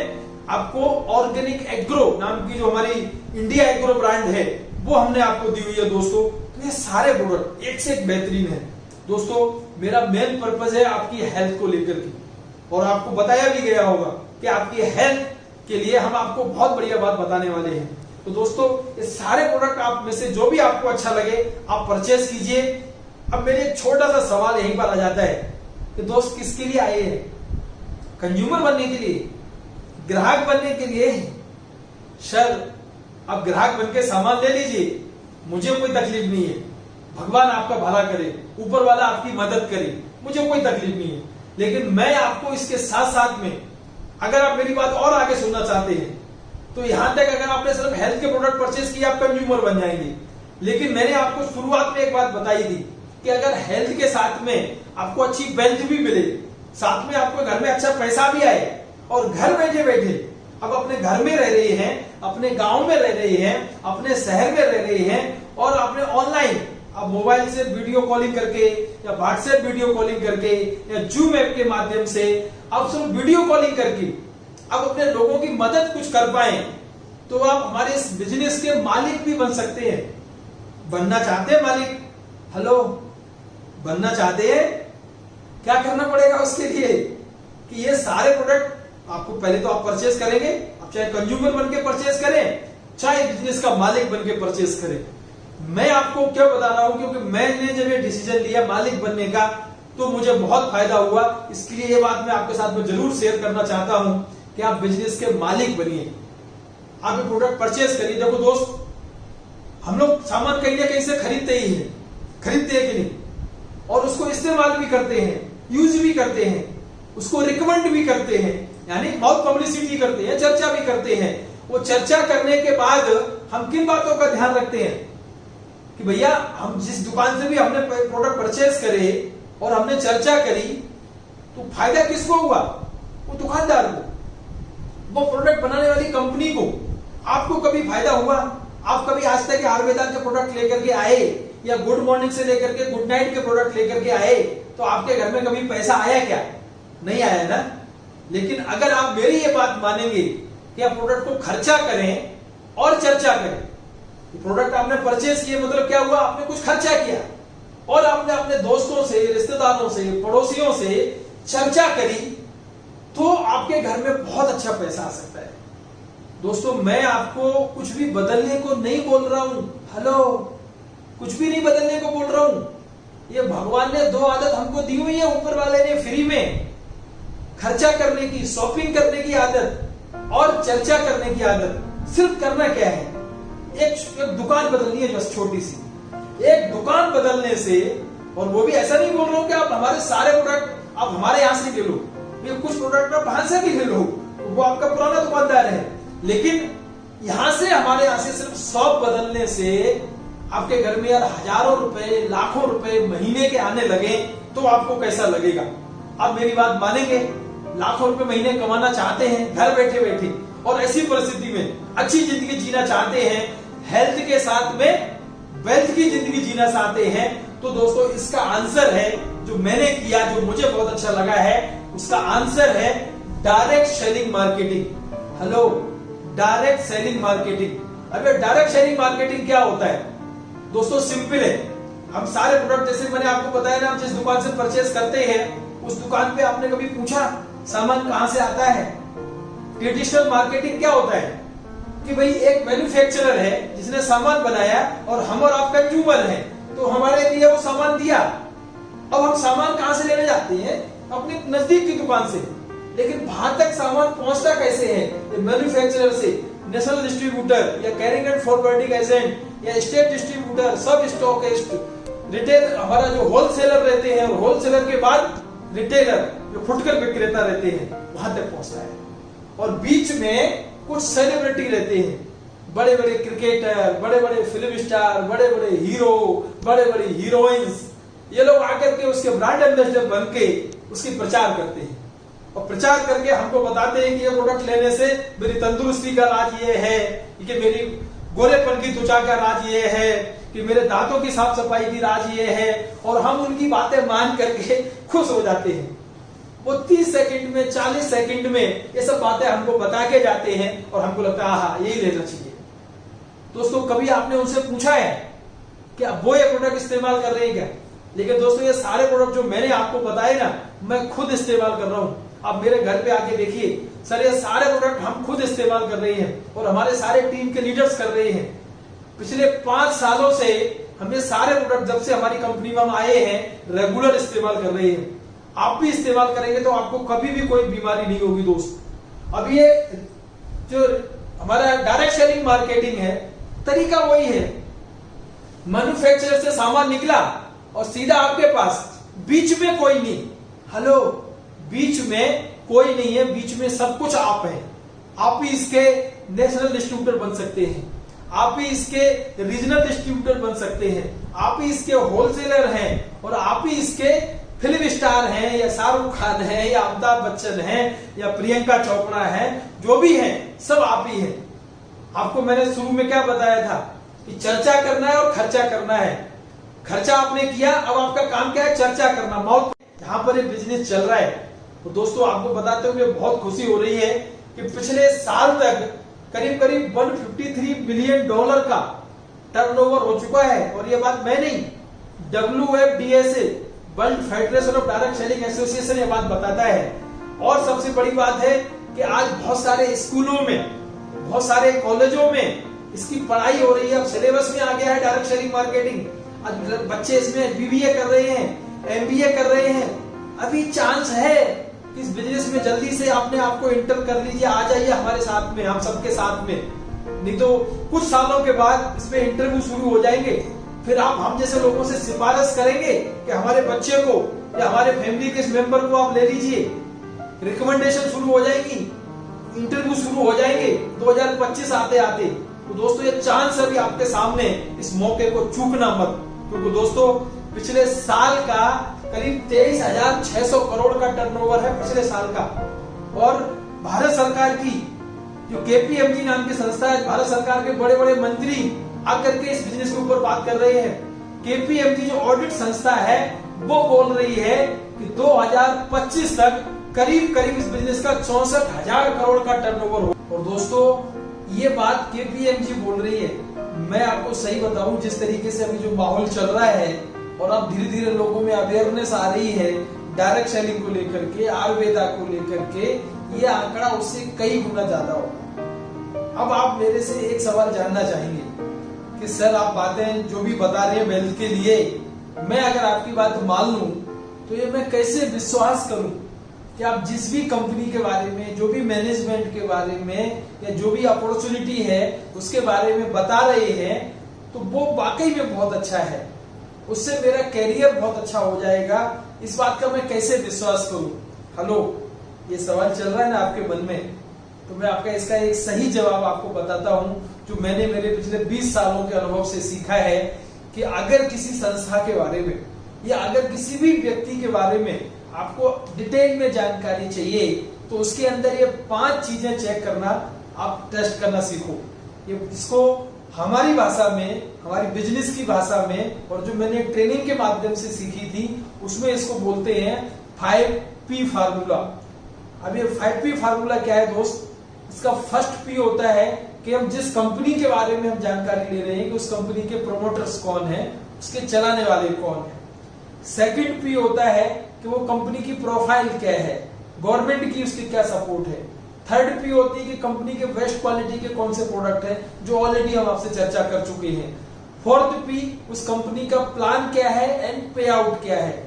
आपको ऑर्गेनिक एग्रो नाम की जो हमारी इंडिया एग्रो ब्रांड है, वो हमने आपको दी हुई है दोस्तों। तो ये सारे प्रोडक्ट एक से एक बेहतरीन है दोस्तों। मेरा मेन पर्पज है आपकी हेल्थ को लेकर के, और आपको बताया भी गया होगा कि आपकी हेल्थ के लिए हम आपको बहुत बढ़िया बात बताने वाले हैं। तो दोस्तों, ये सारे प्रोडक्ट आप में से जो भी आपको अच्छा लगे आप परचेस कीजिए। अब मेरे एक छोटा सा सवाल यहीं पर आ जाता है कि दोस्त किसके लिए आए हैं? कंज्यूमर बनने के लिए, ग्राहक बनने के लिए? सर, आप ग्राहक बन के सामान ले लीजिए, मुझे कोई तकलीफ नहीं है, भगवान आपका भला करे, ऊपर वाला आपकी मदद करे, मुझे कोई तकलीफ नहीं है। लेकिन मैं आपको इसके साथ साथ में, अगर आप मेरी बात और आगे सुनना चाहते हैं तो यहां तक अगर आपने सिर्फ हेल्थ के प्रोडक्ट परचेज किए आप कंज्यूमर बन जाएंगे। लेकिन मैंने आपको शुरुआत में एक बात बताई थी कि अगर हेल्थ के साथ में आपको अच्छी वेल्थ भी मिले, साथ में आपको घर में अच्छा पैसा भी आए, और घर बैठे बैठे अब अपने घर में रह रहे हैं, अपने गांव में रह रहे हैं, अपने शहर में रह रहे हैं, और आपने ऑनलाइन आप मोबाइल से वीडियो कॉलिंग करके या व्हाट्सएप वीडियो कॉलिंग करके या जूम ऐप के माध्यम से आप सिर्फ वीडियो कॉलिंग करके आप अपने लोगों की मदद कुछ कर पाए, तो आप हमारे इस बिजनेस के मालिक भी बन सकते हैं। बनना चाहते हैं मालिक? हेलो, बनना चाहते हैं? क्या करना पड़ेगा उसके लिए कि ये सारे प्रोडक्ट आपको पहले तो आप परचेज करेंगे, आप चाहे कंज्यूमर बन के परचेज करें, चाहे बिजनेस का मालिक बन के परचेज करें। मैं आपको क्या बता रहा हूं, क्योंकि मैंने जब ये डिसीजन लिया मालिक बनने का तो मुझे बहुत फायदा हुआ। इसके लिए ये बात मैं आपके साथ में जरूर शेयर करना चाहता हूं कि आप बिजनेस के मालिक बनिए, आप ये प्रोडक्ट परचेज करिए। देखो दोस्त, हम लोग सामान कहीं ना कहीं से खरीदते ही हैं, खरीदते हैं कि नहीं, और उसको इस्तेमाल भी करते हैं, यूज भी करते हैं, उसको रिकमेंड भी करते हैं, यानी माउथ पब्लिसिटी करते हैं, चर्चा भी करते हैं। वो चर्चा करने के बाद हम किन बातों का ध्यान रखते हैं कि भैया हम जिस दुकान से भी हमने प्रोडक्ट परचेज करे और हमने चर्चा करी तो फायदा किसको हुआ? वो दुकानदार को, वो प्रोडक्ट बनाने वाली कंपनी को। आपको कभी फायदा हुआ? आप कभी आज तक आयुर्वेदा के प्रोडक्ट लेकर के आए या गुड मॉर्निंग से लेकर के गुड नाइट के प्रोडक्ट लेकर के आए तो आपके घर में कभी पैसा आया क्या? नहीं आया ना। लेकिन अगर आप मेरी ये बात मानेंगे कि आप प्रोडक्ट को खर्चा करें और चर्चा करें, प्रोडक्ट आपने परचेज किए मतलब क्या हुआ? आपने कुछ खर्चा किया और आपने अपने दोस्तों से, रिश्तेदारों से, पड़ोसियों से चर्चा करी, तो आपके घर में बहुत अच्छा पैसा आ सकता है। दोस्तों, मैं आपको कुछ भी बदलने को नहीं बोल रहा हूं। हेलो, कुछ भी नहीं बदलने को बोल रहा हूं। ये भगवान ने 2 आदत हमको दी हुई है, ऊपर वाले ने फ्री में, खर्चा करने की, शॉपिंग करने की आदत और चर्चा करने की आदत। सिर्फ करना क्या है? एक दुकान बदलनी है, बस छोटी सी एक दुकान बदलने से। और वो भी ऐसा नहीं बोल रहा हूं कि आप हमारे सारे प्रोडक्ट आप हमारे यहां से ले लो, कुछ प्रोडक्ट आप वहां से भी ले लो, वो आपका पुराना दुकानदार है। लेकिन यहां से, हमारे यहां से सिर्फ शॉप बदलने से आपके घर में यार हजारों रुपए, लाखों रुपए महीने के आने लगे तो आपको कैसा लगेगा? आप मेरी बात मानेंगे? लाखों रुपए महीने कमाना चाहते हैं घर बैठे बैठे, और ऐसी परिस्थिति में अच्छी जिंदगी जीना चाहते हैं, हेल्थ के साथ में वेल्थ की जिंदगी जीना चाहते हैं, तो दोस्तों इसका आंसर है जो मैंने किया, जो मुझे बहुत अच्छा लगा है, उसका आंसर है direct selling marketing. Hello, direct selling marketing. अब ये डायरेक्ट सेलिंग मार्केटिंग क्या होता है? दोस्तों सिंपल है। हम सारे प्रोडक्ट, जैसे मैंने आपको बताया ना, हम जिस दुकान से परचेज करते हैं उस दुकान पे आपने कभी पूछा सामान कहां से आता है? ट्रेडिशनल मार्केटिंग क्या होता है कि भाई एक मैन्युफैक्चरर है जिसने सामान बनाया और हम और आप कंज्यूमर हैं, तो हमारे लिए वो सामान दिया। अब हम सामान कहां से लेने जाते हैं? अपने नजदीक की दुकान से। लेकिन वहां तक सामान पहुंचता कैसे है? मैन्युफैक्चरर से नेशनल डिस्ट्रीब्यूटर या कैरिंग एंड फॉरवर्डिंग एजेंट या स्टेट डिस्ट्रीब्यूटर, सब स्टॉकिस्ट, रिटेल, हमारा जो होलसेलर रहते हैं, और होलसेलर के बाद रिटेलर जो फुटकर विक्रेता रहते हैं, वहां तक पहुंचता है। और बीच में कुछ सेलिब्रिटी रहते हैं, बड़े बड़े क्रिकेटर, बड़े बड़े फिल्म स्टार, बड़े बड़े हीरो, बड़े बड़े हीरोइंस, ये लोग आकर के उसके ब्रांड एम्बेसडर बन के उसकी प्रचार करते हैं, और प्रचार करके हमको बताते हैं कि ये प्रोडक्ट लेने से मेरी तंदुरुस्ती का राज ये है, कि मेरी गोरेपन की त्वचा का राज ये है, कि मेरे दांतों की साफ सफाई की राज ये है, और हम उनकी बातें मान करके खुश हो जाते हैं। वो 30 सेकंड में, 40 सेकंड में ये सब बातें हमको बता के जाते हैं, और हमको लगता है हाँ यही लेना चाहिए। दोस्तों, कभी आपने उनसे पूछा है कि वो ये प्रोडक्ट इस्तेमाल कर रहे हैं क्या? लेकिन दोस्तों, ये सारे प्रोडक्ट जो मैंने आपको बताए ना, मैं खुद इस्तेमाल कर रहा हूं। आप मेरे घर पे आके देखिए सर, ये सारे प्रोडक्ट हम खुद इस्तेमाल कर रहे हैं और हमारे सारे टीम के लीडर्स कर रहे हैं। पिछले 5 सालों से हम ये सारे प्रोडक्ट जब से हमारी कंपनी में हम आए हैं रेगुलर इस्तेमाल कर रहे हैं। आप भी इस्तेमाल करेंगे तो आपको कभी भी कोई बीमारी नहीं होगी दोस्त। अब ये जो हमारा डायरेक्ट सेलिंग मार्केटिंग है, तरीका वही है, मैन्युफैक्चरर से सामान निकला और सीधा आपके पास, बीच में कोई नहीं। हेलो, बीच में कोई नहीं है, बीच में सब कुछ आप है। आप ही इसके नेशनल डिस्ट्रीब्यूटर बन सकते हैं, आप ही इसके रीजनल डिस्ट्रीब्यूटर बन सकते हैं, आप ही इसके होलसेलर हैं और आप ही इसके फिल्म स्टार हैं, या शाहरुख खान है, या अमिताभ बच्चन है, या प्रियंका चोपड़ा है, जो भी है सब आप ही है। आपको मैंने शुरू में क्या बताया था कि चर्चा करना है और खर्चा करना है। खर्चा आपने किया, अब आपका काम क्या है? चर्चा करना। माउथ जहां पर ये बिजनेस चल रहा है, तो दोस्तों आपको बताते हुए बहुत खुशी हो रही है कि पिछले साल तक करीब करीब $153 बिलियन का टर्नओवर हो चुका है। और ये बात मैं नहीं, WFDSA world federation of direct selling association ये बात बताता है। और सबसे बड़ी बात है कि आज बहुत सारे स्कूलों में, बहुत सारे कॉलेजों में इसकी पढ़ाई हो रही है। अब सिलेबस में आ गया है डायरेक्ट सेलिंग मार्केटिंग। आज बच्चे इसमें BBA कर रहे हैं, MBA कर रहे हैं। अभी चांस है कि इस बिजनेस में जल्दी से अपने आप को इंटर कर लीजिए, आ जाइए हमारे साथ में, हम सबके साथ में। नहीं तो कुछ सालों के बाद इसमें इंटरव्यू शुरू हो जाएंगे, फिर आप हम जैसे लोगों से सिफारिश करेंगे कि हमारे बच्चे को या हमारे फैमिली के मेंबर को आप ले लीजिए। रिकमेंडेशन शुरू हो जाएगी, इंटरव्यू शुरू हो जाएंगे 2025 आते आते। तो दोस्तों ये चांस अभी आपके सामने, इस मौके को चूकना मत। क्योंकि दोस्तों पिछले साल का करीब 23,600 करोड़ का टर्नओवर है पिछले साल का। और भारत सरकार की जो KPMG नाम की संस्था है, भारत सरकार के बड़े बड़े मंत्री आकर के इस बिजनेस के ऊपर बात कर रहे हैं। KPMG जो ऑडिट संस्था है वो बोल रही है कि 2025 तक करीब करीब इस बिजनेस का 64,000 करोड़ का टर्नओवर हो। और दोस्तों ये बात KPMG बोल रही है। मैं आपको सही बताऊं, जिस तरीके से अभी जो माहौल चल रहा है और अब धीरे धीरे लोगों में अवेयरनेस आ रही है डायरेक्ट सेलिंग को लेकर के, आयुर्वेदा को लेकर के, ये आंकड़ा उससे कई गुना ज्यादा होगा। अब आप मेरे से एक सवाल जानना चाहेंगे कि सर आप बातें जो भी बता रहे हैं वेल्थ के लिए, मैं अगर आपकी बात मान लूं तो ये मैं कैसे विश्वास करूं कि आप जिस भी कंपनी के बारे में, जो भी मैनेजमेंट के बारे में, या जो भी अपॉर्चुनिटी है उसके बारे में बता रहे हैं तो वो वाकई में बहुत अच्छा है, उससे मेरा कैरियर बहुत अच्छा हो जाएगा। इस बात का मैं कैसे विश्वास करूं? हेलो, ये सवाल चल रहा है ना आपके मन में, तो मैं आपका इसका एक सही जवाब आपको बताता हूं, जो मैंने मेरे पिछले 20 सालों के अनुभव से सीखा है कि अगर किसी संस्था के बारे में या अगर किसी भी व्यक्ति के बारे में आपको डिटेल में जानकारी चाहिए तो उसके अंदर ये 5 चीजें चेक करना, आप टेस्ट करना सीखो। ये इसको हमारी भाषा में, हमारी बिजनेस की भाषा में, और जो मैंने ट्रेनिंग के माध्यम से सीखी थी उसमें इसको बोलते हैं 5P फार्मूला। अब ये 5P फार्मूला क्या है दोस्त? इसका फर्स्ट P होता है कि हम जिस कंपनी के बारे में हम जानकारी ले रहे हैं कि उस कंपनी के प्रोमोटर्स कौन है, उसके चलाने वाले कौन है। सेकंड P होता है कि वो कंपनी की प्रोफाइल क्या है, गवर्नमेंट की उसकी क्या सपोर्ट है। थर्ड P होती है कि कंपनी के बेस्ट क्वालिटी के कौन से प्रोडक्ट हैं, जो ऑलरेडी हम आपसे चर्चा कर चुके हैं। फोर्थ P उस कंपनी का प्लान क्या है एंड पे आउट क्या है।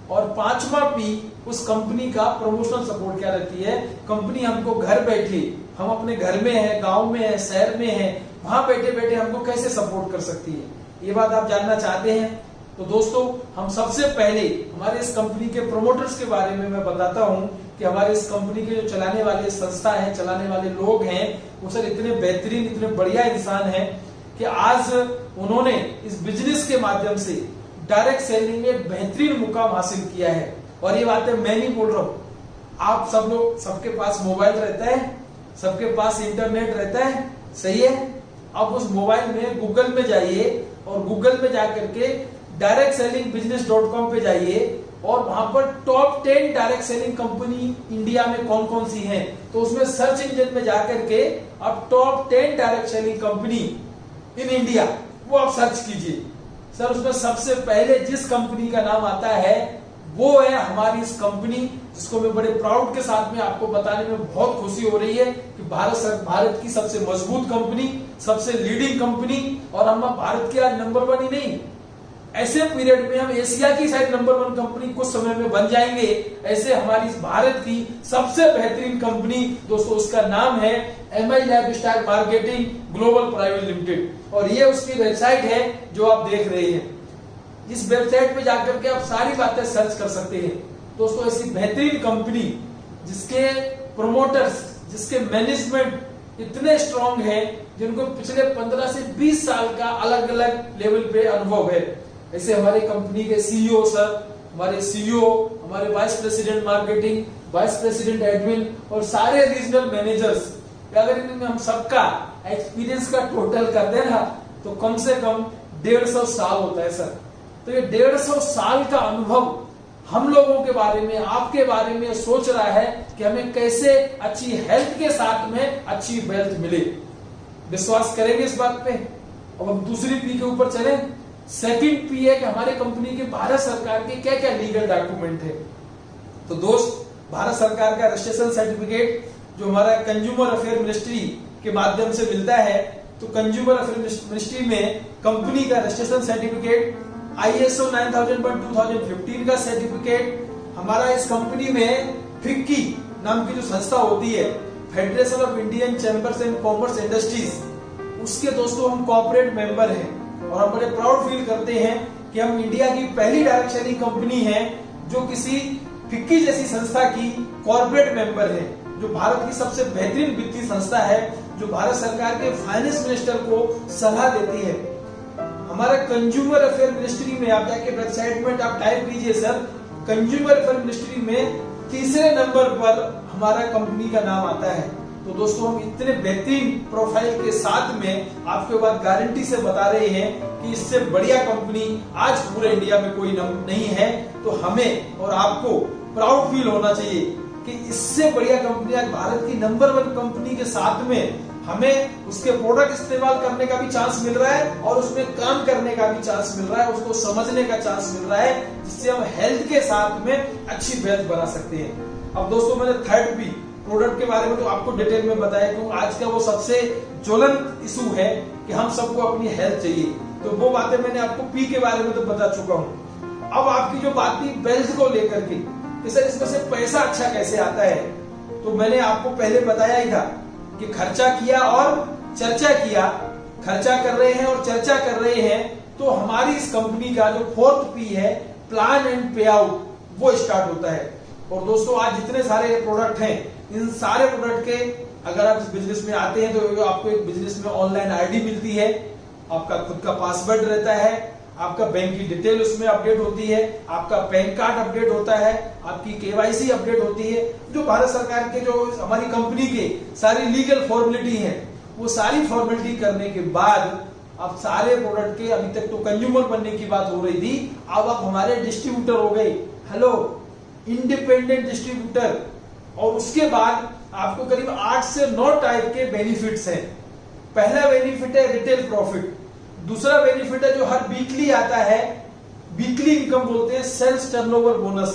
और पांचवा P उस कंपनी का प्रमोशनल सपोर्ट क्या रहती है। कंपनी हमको घर बैठे, हम अपने घर में है, गांव में है, शहर में है, वहां बैठे बैठे हमको कैसे सपोर्ट कर सकती है। ये बात आप जानना चाहते हैं तो दोस्तों हम सबसे पहले हमारे इस कंपनी के प्रोमोटर्स के बारे में मैं बताता हूं कि हमारे इस कंपनी के जो चलाने वाले संस्था है, चलाने वाले लोग हैं, वो सर इतने बेहतरीन, इतने बढ़िया इंसान हैं कि आज उन्होंने इस बिजनेस के माध्यम से डायरेक्ट सेलिंग में बेहतरीन मुकाम हासिल किया है। और ये बातें मैं नहीं बोल रहा हूं, आप सब लोग, सबके पास मोबाइल रहता है, सबके पास इंटरनेट रहता है, सही है। अब उस मोबाइल में गूगल में जाइए और गूगल में जाकर के directSellingBusiness.com पे जाइए और वहां पर top 10 direct selling company India में कौन कौन सी हैं, तो उसमें सर्च इंजन में जाकर के आप top 10 direct selling company in India वो आप सर्च कीजिए। सर उसमें सबसे पहले जिस कंपनी का नाम आता है वो है हमारी इस कंपनी, जिसको मैं बड़े प्राउड के साथ में आपको बताने में बहुत खुशी हो रही है कि भारत की सबसे मजबूत कंपनी, सबसे लीडिंग कंपनी, और हम भारत के आज नंबर 1 ही नहीं, ऐसे पीरियड में हम एशिया की शायद नंबर 1 कंपनी कुछ समय में बन जाएंगे। ऐसे हमारी भारत की सबसे बेहतरीन कंपनी दोस्तों, उसका नाम है MI lifestyle marketing global private limited, और ये उसकी वेबसाइट है जो आप देख रहे हैं। इस वेबसाइट पे जाकर के आप सारी बातें सर्च कर सकते हैं दोस्तों। ऐसी बेहतरीन कंपनी जिसके प्रोमोटर्स, जिसके मैनेजमेंट इतने स्ट्रांग है, जिनको पिछले 15 से 20 साल का अलग अलग लेवल पे अनुभव है। ऐसे हमारे कंपनी के CEO सर, हमारे CEO, हमारे vice president marketing, vice president admin और सारे रीजनल मैनेजर्स, अगर इनमें हम सबका एक्सपीरियंस का टोटल कर देना तो कम से कम 150 साल होता है सर। तो ये 150 साल का अनुभव हम लोगों के बारे में, आपके बारे में सोच रहा है कि हमें कैसे अच्छी हेल्थ के साथ में अच्छी वेल्थ मिले। विश्वास करेंगे इस बात पे? अब हम दूसरी पी के ऊपर चले। सेकंड पी है कि हमारे कंपनी के भारत सरकार के क्या क्या लीगल डॉक्यूमेंट है। तो दोस्त, भारत सरकार का रजिस्ट्रेशन सर्टिफिकेट जो हमारा कंज्यूमर अफेयर मिनिस्ट्री के माध्यम से मिलता है, तो कंज्यूमर अफेयर मिनिस्ट्री में कंपनी का रजिस्ट्रेशन सर्टिफिकेट, ISO 9001/2015 का सर्टिफिकेट, हमारा इस कंपनी में फिक्की नाम की जो संस्था होती है, federation of Indian chambers and commerce industries, उसके दोस्तों हम कॉर्पोरेट मेंबर हैं, और हम बड़े प्राउड फील करते हैं कि हम इंडिया की पहली डायरेक्ट सेलिंग कंपनी है जो किसी फिक्की जैसी संस्था की कॉर्पोरेट मेंबर है, जो भारत की सबसे बेहतरीन वित्तीय संस्था है, जो भारत सरकार के फाइनेंस मिनिस्टर को सलाह देती है। हमारा कंज्यूमर अफेयर मिनिस्ट्री में आप जाके वेबसाइट में आप टाइप कीजिए सर, कंज्यूमर अफेयर मिनिस्ट्री में तीसरे नंबर पर हमारा कंपनी का नाम आता है। तो दोस्तों, हम इतने बेहतरीन प्रोफाइल के साथ में आपके बाद गारंटी से बता रहे हैं कि इससे बढ़िया कंपनी आज पूरे इंडिया में कोई नहीं है। तो हमें और आपको प्राउड फील होना चाहिए कि इससे बढ़िया कंपनी आज भारत की नंबर 1 कंपनी के साथ में हमें उसके प्रोडक्ट इस्तेमाल करने का भी चांस मिल रहा है, और उसमें काम करने का भी चांस मिल रहा है, उसको समझने का चांस मिल रहा है, जिससे हम हेल्थ के साथ में अच्छी वेल्थ बना सकते हैं। अब दोस्तों, मैंने थर्ड पी प्रोडक्ट के बारे में तो आपको डिटेल में बताया, क्योंकि आज का वो सबसे ज्वलंत इशू है कि हम सबको अपनी हेल्थ चाहिए। तो वो बातें मैंने आपको पी के बारे में तो बता चुका हूँ। अब आपकी जो बात थी वेल्थ को लेकर के, सर इसमें से पैसा अच्छा कैसे आता है, तो मैंने आपको पहले बताया ही था कि खर्चा किया और चर्चा किया, खर्चा कर रहे हैं और चर्चा कर रहे हैं, तो हमारी इस कंपनी का जो फोर्थ पी है, प्लान एंड पे आउट, वो स्टार्ट होता है। और दोस्तों, आज जितने सारे प्रोडक्ट हैं, इन सारे प्रोडक्ट के अगर आप इस बिजनेस में आते हैं तो आपको एक बिजनेस में ऑनलाइन आईडी मिलती है, आपका खुद का पासवर्ड रहता है, आपका बैंक की डिटेल उसमें अपडेट होती है, आपका पैन कार्ड अपडेट होता है, आपकी KYC अपडेट होती है, जो भारत सरकार के जो हमारी कंपनी के सारी लीगल फॉर्मेलिटी है, वो सारी फॉर्मेलिटी करने के बाद आप सारे प्रोडक्ट के, अभी तक तो कंज्यूमर बनने की बात हो रही थी, अब आप हमारे डिस्ट्रीब्यूटर हो गए, हेलो इंडिपेंडेंट डिस्ट्रीब्यूटर। और उसके बाद आपको करीब 8 से 9 टाइप के बेनिफिट्स हैं। पहला बेनिफिट है रिटेल प्रॉफिट, दूसरा बेनिफिट है जो हर वीकली आता है, वीकली इनकम बोलते हैं, सेल्स टर्नओवर बोनस।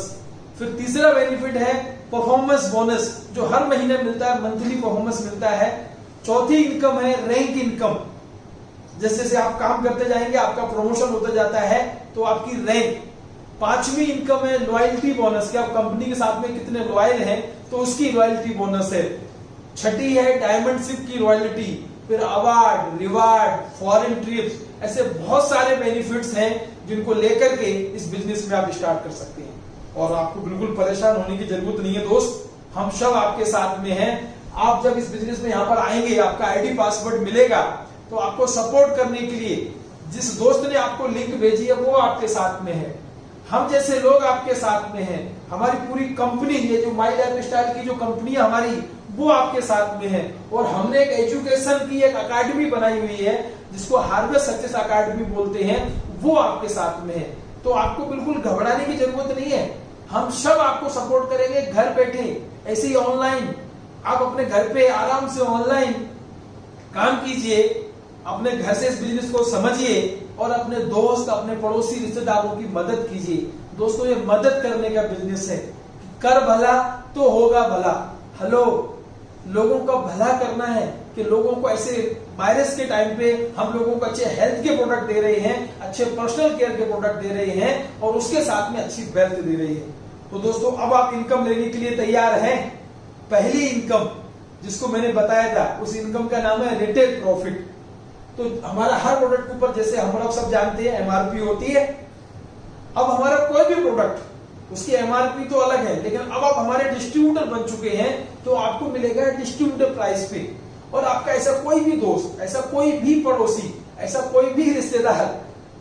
फिर तीसरा बेनिफिट है परफॉर्मेंस बोनस, जो हर महीने मिलता है, मंथली परफॉर्मेंस मिलता है। चौथी इनकम है रैंक इनकम, जैसे जैसे आप काम करते जाएंगे आपका प्रमोशन होता जाता है तो आपकी रैंक। पांचवी इनकम है लॉयल्टी बोनस, कि आप कंपनी के साथ में कितने लॉयल हैं तो उसकी लॉयल्टी बोनस है। छठी है डायमंड शिप की लॉयल्टी, फिर अवार्ड, रिवार्ड, फॉरेन ट्रिप्स, ऐसे बहुत सारे बेनिफिट्स हैं जिनको लेकर के इस बिजनेस में आप स्टार्ट कर सकते हैं। और आपको बिल्कुल परेशान होने की जरूरत नहीं है दोस्त, हम सब आपके साथ में हैं। आप जब इस बिजनेस में यहाँ पर आएंगे, आपका आईडी पासवर्ड मिलेगा, तो आपको सपोर्ट करने के लिए जिस दोस्त ने आपको लिंक भेजी है वो आपके साथ में है, हम जैसे लोग आपके साथ में हैं, हमारी पूरी कंपनी, ये जो माई लाइफस्टाइल की जो कंपनी है हमारी, वो आपके साथ में है। और हमने एक एजुकेशन की एक अकादमी बनाई हुई है जिसको हार्वेस्ट सक्सेस अकादमी बोलते हैं, वो आपके साथ में है। तो आपको बिल्कुल घबराने की जरूरत नहीं है, हम सब आपको सपोर्ट करेंगे घर बैठे, ऐसे ही ऑनलाइन। आप अपने घर पे आराम से ऑनलाइन काम कीजिए, अपने घर से इस बिजनेस को समझिए, और अपने दोस्त, अपने पड़ोसी, रिश्तेदारों की मदद कीजिए। दोस्तों, ये मदद करने का बिजनेस है। कर भला तो होगा भला। हेलो, लोगों का भला करना है कि लोगों को ऐसे वायरस के टाइम पे हम लोगों को अच्छे हेल्थ के प्रोडक्ट दे रहे हैं, अच्छे पर्सनल केयर के प्रोडक्ट दे रहे हैं और उसके साथ में अच्छी वेल्थ दे रही है। तो दोस्तों, अब आप इनकम लेने के लिए तैयार हैं। पहली इनकम जिसको मैंने बताया था, उस इनकम का नाम है रिटेल प्रॉफिट। तो हमारा हर प्रोडक्ट के ऊपर, जैसे हम लोग सब जानते हैं, एमआरपी होती है। अब हमारा कोई भी प्रोडक्ट, उसकी एमआरपी तो अलग है, लेकिन अब आप हमारे डिस्ट्रीब्यूटर बन चुके हैं तो आपको मिलेगा डिस्ट्रीब्यूटर प्राइस पे। और आपका ऐसा कोई भी दोस्त, ऐसा कोई भी पड़ोसी, ऐसा कोई भी रिश्तेदार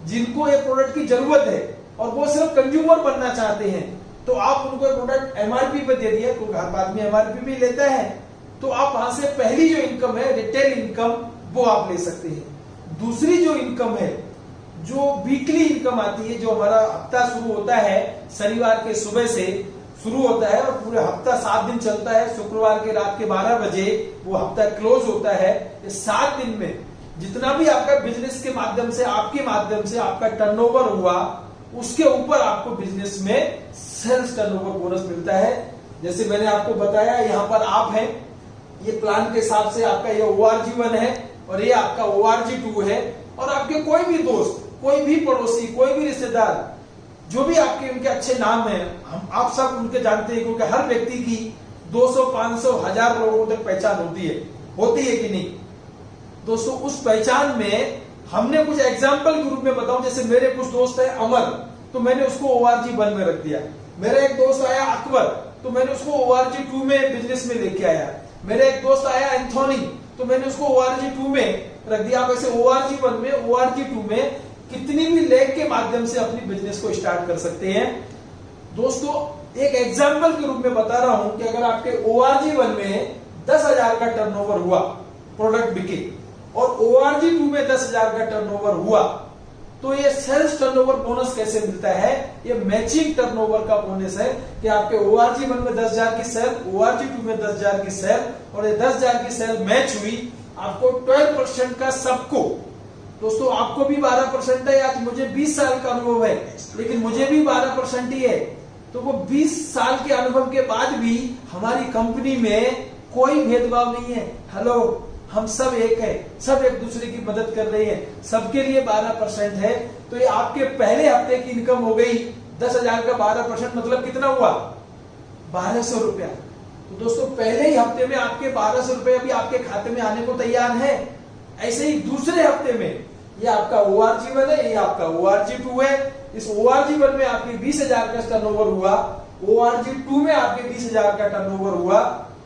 जिनको ये प्रोडक्ट की जरूरत है और वो सिर्फ कंज्यूमर बनना चाहते हैं, तो आप उनको प्रोडक्ट एमआरपी पे दे दिया, क्योंकि हर आदमी एमआरपी पे लेता है। तो आप वहां से पहली जो इनकम है रिटेल इनकम, वो आप ले सकते हैं। दूसरी जो इनकम है, जो वीकली इनकम आती है, जो हमारा हफ्ता शुरू होता है शनिवार के सुबह से शुरू होता है और पूरे हफ्ता 7 दिन चलता है। शुक्रवार के रात के 12 बजे वो हफ्ता क्लोज होता है। इस 7 दिन में जितना भी आपका बिजनेस के माध्यम से, आपके माध्यम से आपका टर्नओवर हुआ, उसके ऊपर आपको बिजनेस में सेल्स टर्नओवर बोनस मिलता है। जैसे मैंने आपको बताया, यहाँ पर आप हैं, ये प्लान के हिसाब से आपका ये ORG1 है और ये आपका ORG2 है। और आपके कोई भी दोस्त, कोई भी पड़ोसी, कोई भी रिश्तेदार, जो भी आपके उनके अच्छे नाम हैं, हम आप सब उनके जानते हैं, क्योंकि हर व्यक्ति की 200, 500, 1000 लोगों तक पहचान होती है कि नहीं दोस्तों? उस पहचान में हमने कुछ एग्जाम्पल के रूप में बताऊं, जैसे मेरे कुछ दोस्त है अमर, तो मैंने उसको ORG1 में रख दिया। मेरा एक दोस्त आया अकबर, तो मैंने उसको ORG2 में बिजनेस में लेके आया। मेरा एक दोस्त आया एंथोनी, तो मैंने उसको ORG2 में रख दिया। आप ऐसे ORG1 में, ORG2 में कितनी भी लेग के माध्यम से अपनी बिजनेस को स्टार्ट कर सकते हैं। दोस्तों, एक एग्जाम्पल के रूप में बता रहा हूं कि अगर आपके ORG1 में 10,000 का टर्नओवर हुआ, प्रोडक्ट बिके, और ORG2 में 10,000 का टर्नओवर हुआ, तो ये सेल्स टर्नओवर बोनस कैसे मिलता है? ये मैचिंग टर्नओवर का बोनस है कि आपके ORG1 में 10,000 की सेल, ORG2 में 10,000 की सेल, और ये 10,000 की सेल मैच हुई, आपको 12% का सबको। दोस्तों, आपको भी 12% है। आज मुझे 20 साल का अनुभव है, लेकिन मुझे भी 12% ही है। तो वो 20 साल के अनुभव के बाद भी हमारी कंपनी में कोई भेदभाव नहीं है। हेलो, हम सब एक है, सब एक दूसरे की मदद कर रहे हैं, सबके लिए 12% है। तो ये आपके पहले हफ्ते की इनकम हो गई 10,000 का 12%, मतलब कितना हुआ? 1200 रुपया। तो दोस्तों, पहले ही हफ्ते में आपके 1200 रुपया भी आपके खाते में आने को तैयार है। ऐसे ही दूसरे हफ्ते में ये आपका ORG1 है, ये आपका ORG2 है। इस ORG1 में आपके 20,000 का टर्नओवर हुआ, ORG2 में आपके 20,000 का टर्नओवर हुआ,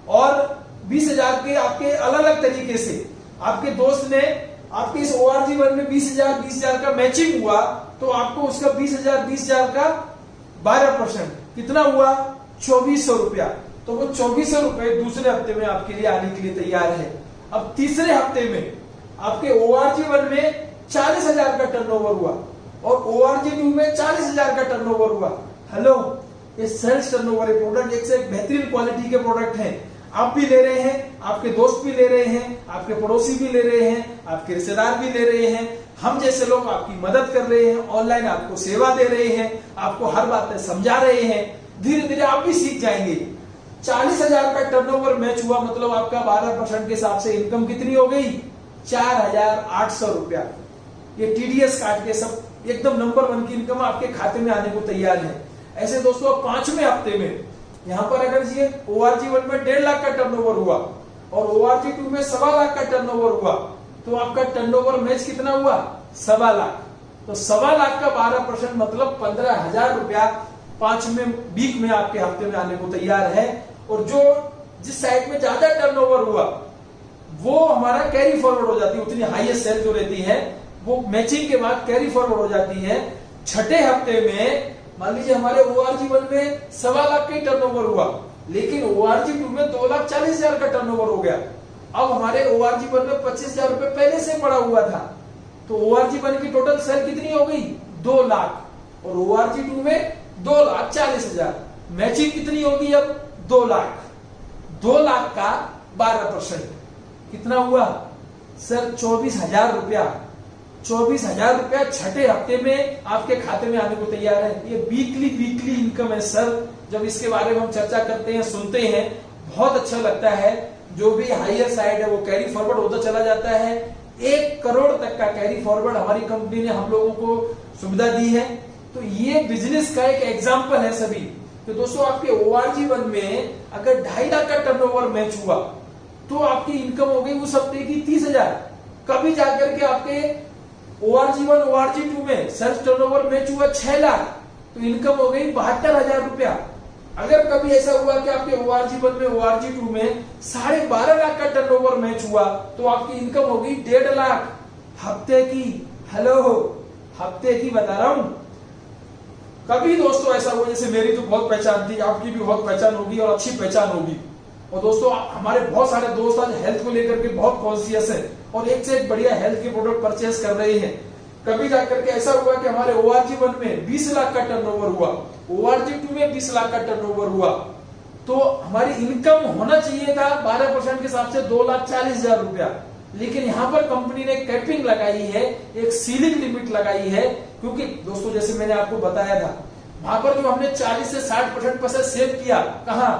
और 20,000 के आपके अलग अलग तरीके से आपके दोस्त ने आपके इस ORG1 में 20,000 का मैचिंग हुआ, तो आपको उसका 20,000 का 12% कितना हुआ? 2400 रुपया। तो वो 2400 रुपए दूसरे हफ्ते में आपके लिए आने के लिए तैयार है। अब तीसरे हफ्ते में आपके ORG1 में 40,000 का टर्नओवर हुआ और ORG2 में 40,000 का टर्नओवर हुआ। हेलो, ये सेल्स टर्नओवर प्रोडक्ट एक से एक बेहतरीन क्वालिटी के प्रोडक्ट हैं। आप भी ले रहे हैं, आपके दोस्त भी ले रहे हैं, आपके पड़ोसी भी ले रहे हैं, आपके रिश्तेदार भी ले रहे हैं। हम जैसे लोग आपकी मदद कर रहे हैं, ऑनलाइन आपको सेवा दे रहे हैं, आपको हर बात में समझा रहे हैं। धीरे धीरे आप भी सीख जाएंगे। 40,000 का टर्नओवर मैच हुआ, मतलब आपका 12% के हिसाब से इनकम कितनी हो गई? 4,800 रुपया। ये TDS काट के सब एकदम नंबर 1 की इनकम आपके खाते में आने को तैयार है। ऐसे दोस्तों, 5वें हफ्ते में यहाँ पर अगर ये ORG1 में 1.5 लाख का टर्नओवर हुआ और ORG2 में 1.25 लाख का टर्नओवर हुआ, तो आपका टर्नओवर मैच कितना हुआ? 1.25 लाख। तो 1.25 लाख का 12% मतलब 15,000 रुपया 5वें वीक में आपके हफ्ते में आने को तैयार है। और जो जिस साइड में ज्यादा टर्नओवर हुआ वो हमारा कैरी फॉरवर्ड हो जाती है, उतनी हाईएस्ट सेल जो रहती है वो मैचिंग के बाद कैरी फॉरवर्ड हो जाती है। 6ठे हफ्ते में मान लीजिए हमारे ORG1 में 1.25 लाख का टर्नओवर हुआ, लेकिन ORG2 में 2,40,000 का टर्नओवर हो गया। अब हमारे ORG1 में 25,000 रुपए पहले से पड़ा हुआ था, तो ORG1 की टोटल सेल कितनी हो गई? 2 लाख, और ORG2 में 2,40,000। मैचिंग कितनी होगी अब? 2 लाख। 2 लाख का 12% कितना हुआ सर? 24,000 रुपया। 24,000 रुपया छठे हफ्ते में आपके खाते में आने को तैयार है। ये वीकली इनकम है सर। जब इसके बारे में हम चर्चा करते हैं, सुनते हैं, बहुत अच्छा लगता है। जो भी हायर साइड है वो कैरी फॉरवर्ड होता चला जाता है। 1 करोड़ तक का कैरी फॉरवर्ड हमारी कंपनी ने हम लोगों को सुविधा दी है। तो ये बिजनेस का एक एग्जाम्पल है सभी। तो दोस्तों आपके ORG1 में अगर 2.5 लाख का टर्नओवर मैच हुआ तो आपकी इनकम हो गई उस हफ्ते की 30,000। कभी जाकर के आपके ORG1 ORG2 में सर्च टर्नओवर मैच हुआ 6 लाख तो इनकम हो गई 72,000 रुपया। अगर कभी ऐसा हुआ कि आपके ORG1 में ORG2 में 12.5 लाख का टर्नओवर मैच हुआ तो आपकी इनकम हो गई 1.5 लाख हफ्ते की। हेलो, हफ्ते की बता रहा हूं। कभी दोस्तों ऐसा हुआ, जैसे मेरी तो बहुत पहचान थी, आपकी भी बहुत पहचान होगी और अच्छी पहचान होगी। और दोस्तों हमारे बहुत सारे दोस्त आज हेल्थ को लेकर के बहुत कॉन्शियस है और एक से एक बढ़िया हेल्थ के प्रोडक्ट परचेस कर रहे हैं। कभी जाकर के ऐसा हुआ कि हमारे ORG1 में 20 लाख का टर्नओवर हुआ, ORG2 में 20 लाख का टर्नओवर हुआ, तो हमारी इनकम होना चाहिए था 12% के हिसाब से 2,40,000 रुपया। लेकिन यहाँ पर कंपनी ने कैपिंग लगाई है, एक सीलिंग लिमिट लगाई है। क्योंकि दोस्तों जैसे मैंने आपको बताया था, वहां पर जो हमने 40 से 60% पैसा सेव किया, कहाँ?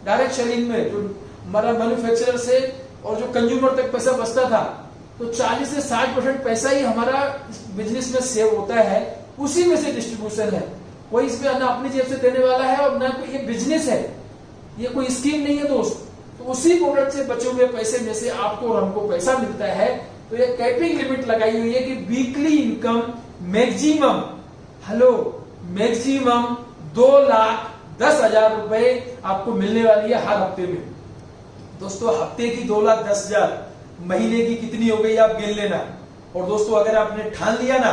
डायरेक्ट सेलिंग में, जो हमारा मैन्युफैक्चरर से और जो कंज्यूमर तक पैसा बचता था, तो 40 से 60% पैसा ही हमारा बिजनेस में सेव होता है। उसी में से डिस्ट्रीब्यूशन है। कोई इसमें ना अपनी जेब से देने वाला है और ना कोई ये बिजनेस है, ये कोई स्कीम नहीं है दोस्त। तो उसी प्रोडक्ट से बचे हुए पैसे में से आपको और हमको पैसा मिलता है। तो ये कैपिंग लिमिट लगाई हुई है कि वीकली इनकम मैक्सिमम 2,10,000 रुपए आपको मिलने वाली है हर हफ्ते में। दोस्तों हफ्ते की 2,10,000, महीने की कितनी हो गई आप गिन लेना। और दोस्तों अगर आपने ठान लिया ना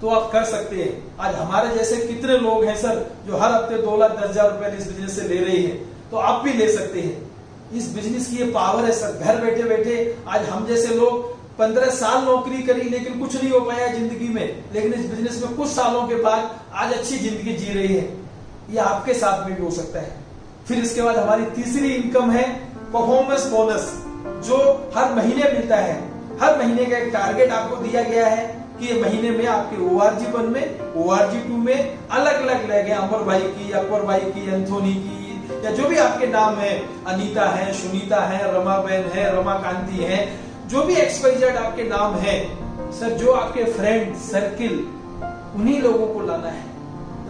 तो आप कर सकते हैं। आज हमारे जैसे कितने लोग हैं सर जो हर हफ्ते 2,10,000 रुपए इस बिजनेस से ले रहे हैं, तो आप भी ले सकते हैं। इस बिजनेस की ये पावर है सर। घर बैठे बैठे आज हम जैसे लोग 15 साल नौकरी करी लेकिन कुछ नहीं हो पाया जिंदगी में, लेकिन इस बिजनेस में कुछ सालों के बाद आज अच्छी जिंदगी जी रही है। ये आपके साथ में भी हो सकता है। फिर इसके बाद हमारी तीसरी इनकम है परफॉर्मेंस बोनस, जो हर महीने मिलता है। हर महीने का एक टारगेट आपको दिया गया है कि ये महीने में आपके ORG1 में, ORG2 में अलग अलग लगे, अमर भाई की, अकबर भाई की, एंथोनी की, या जो भी आपके नाम है, अनीता है, सुनीता है, रमाबेन है, रमाकांति है, जो भी XYZ आपके नाम है सर, जो आपके फ्रेंड सर्किल, उन्हीं लोगों को लाना है,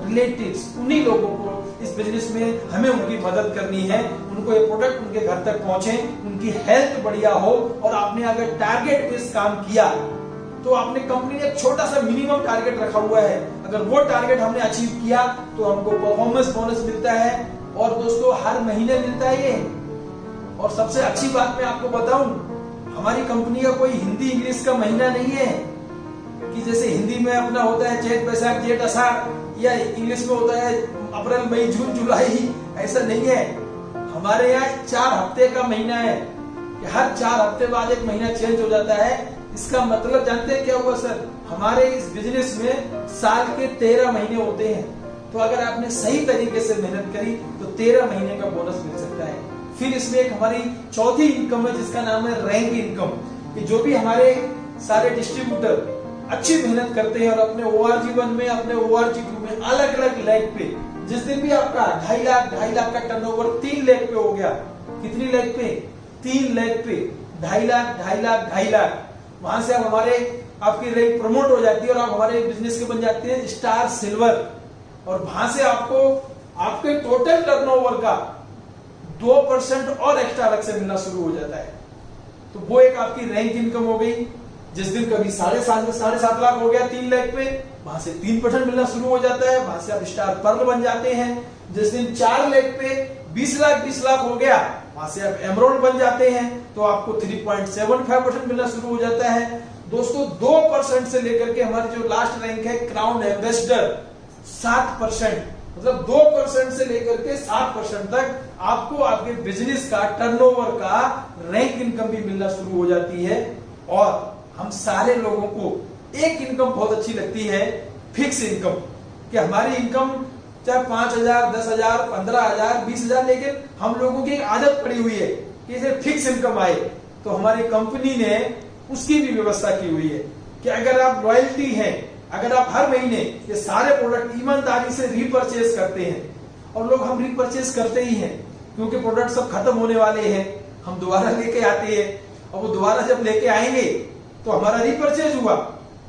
रिलेटिव्स, उन्हीं लोगों को इस बिजनेस में हमें उनकी मदद करनी है। उनको ये प्रोडक्ट उनके घर तक पहुंचे, उनकी हेल्थ बढ़िया हो। और आपने अगर टारगेट बेस्ड काम किया तो आपने कंपनी ने एक छोटा सा मिनिमम टारगेट रखा हुआ है, अगर वो टारगेट हमने अचीव किया तो हमको परफॉर्मेंस बोनस मिलता है। और दोस्तों हर महीने मिलता है ये। और सबसे अच्छी बात मैं आपको बताऊं, हमारी कंपनी का कोई हिंदी इंग्लिश का महीना नहीं है कि जैसे हिंदी में अपना होता है चैत बैसाख जेठ आषाढ़, या इंग्लिश में होता है अप्रैल मई जून जुलाई, ऐसा नहीं है। हमारे यहाँ 4 हफ्ते का महीना है कि हर 4 हफ्ते बाद एक महीना चेंज हो जाता है। इसका मतलब जानते हैं क्या हुआ सर? हमारे इस बिजनेस में साल के 13 महीने होते हैं। तो अगर आपने सही तरीके से मेहनत करी तो 13 महीने का बोनस मिल सकता है। फिर इसमें एक हमारी चौथी इनकम है जिसका नाम है रैंक इनकम, कि जो भी हमारे सारे डिस्ट्रीब्यूटर अच्छी मेहनत करते हैं और अपने ORG1 में, अपने ORG2 में अलग अलग लैग पे, जिस दिन भी आपका 2.5 लाख का टर्नओवर 3 लाख पे हो गया, कितनी लैग पे? 3 लाख पे 2.5 लाख, वहां से आप हमारे आपकी रैंक प्रमोट हो जाती है और आप हमारे बिजनेस के बन जाते हैं स्टार सिल्वर। और वहां से आपको आपके टोटल टर्नओवर का 2% और एक्स्ट्रा अलग से मिलना शुरू हो जाता है। तो वो एक आपकी रैंक इनकम हो गई। जिस दिन कभी 7.5 लाख हो गया 3 लाख पे, वहां से 3% मिलना शुरू हो जाता है, वहां से आप स्टार पर्ल बन जाते हैं। जिस दिन 4 लाख पे 20 लाख हो गया, वहां से आप एमरोल्ड बन जाते हैं, तो आपको 3.75% मिलना शुरू हो जाता है। दोस्तों 2% से लेकर के हमारी जो लास्ट रैंक है क्राउन एम्बेसडर 7%, मतलब 2% से लेकर के 7% तक आपको आपके बिजनेस का टर्नओवर का रैंक इनकम भी मिलना शुरू हो जाती है। और हम सारे लोगों को एक इनकम बहुत अच्छी लगती है, फिक्स इनकम, कि हमारी इनकम चाहे 5,000, 10,000, 15,000, 20,000, लेकिन हम लोगों की एक आदत पड़ी हुई है कि इसे फिक्स इनकम आए। तो हमारी कंपनी ने उसकी भी व्यवस्था की हुई है। कि अगर आप लॉयल्टी है, अगर आप हर महीने ये सारे प्रोडक्ट ईमानदारी से रीपरचेज करते हैं, और लोग हम रीपरचेज करते ही हैं क्योंकि प्रोडक्ट सब खत्म होने वाले हैं, हम दोबारा लेके आते हैं, और वो दोबारा जब लेके आएंगे तो हमारा रीपरचेज हुआ।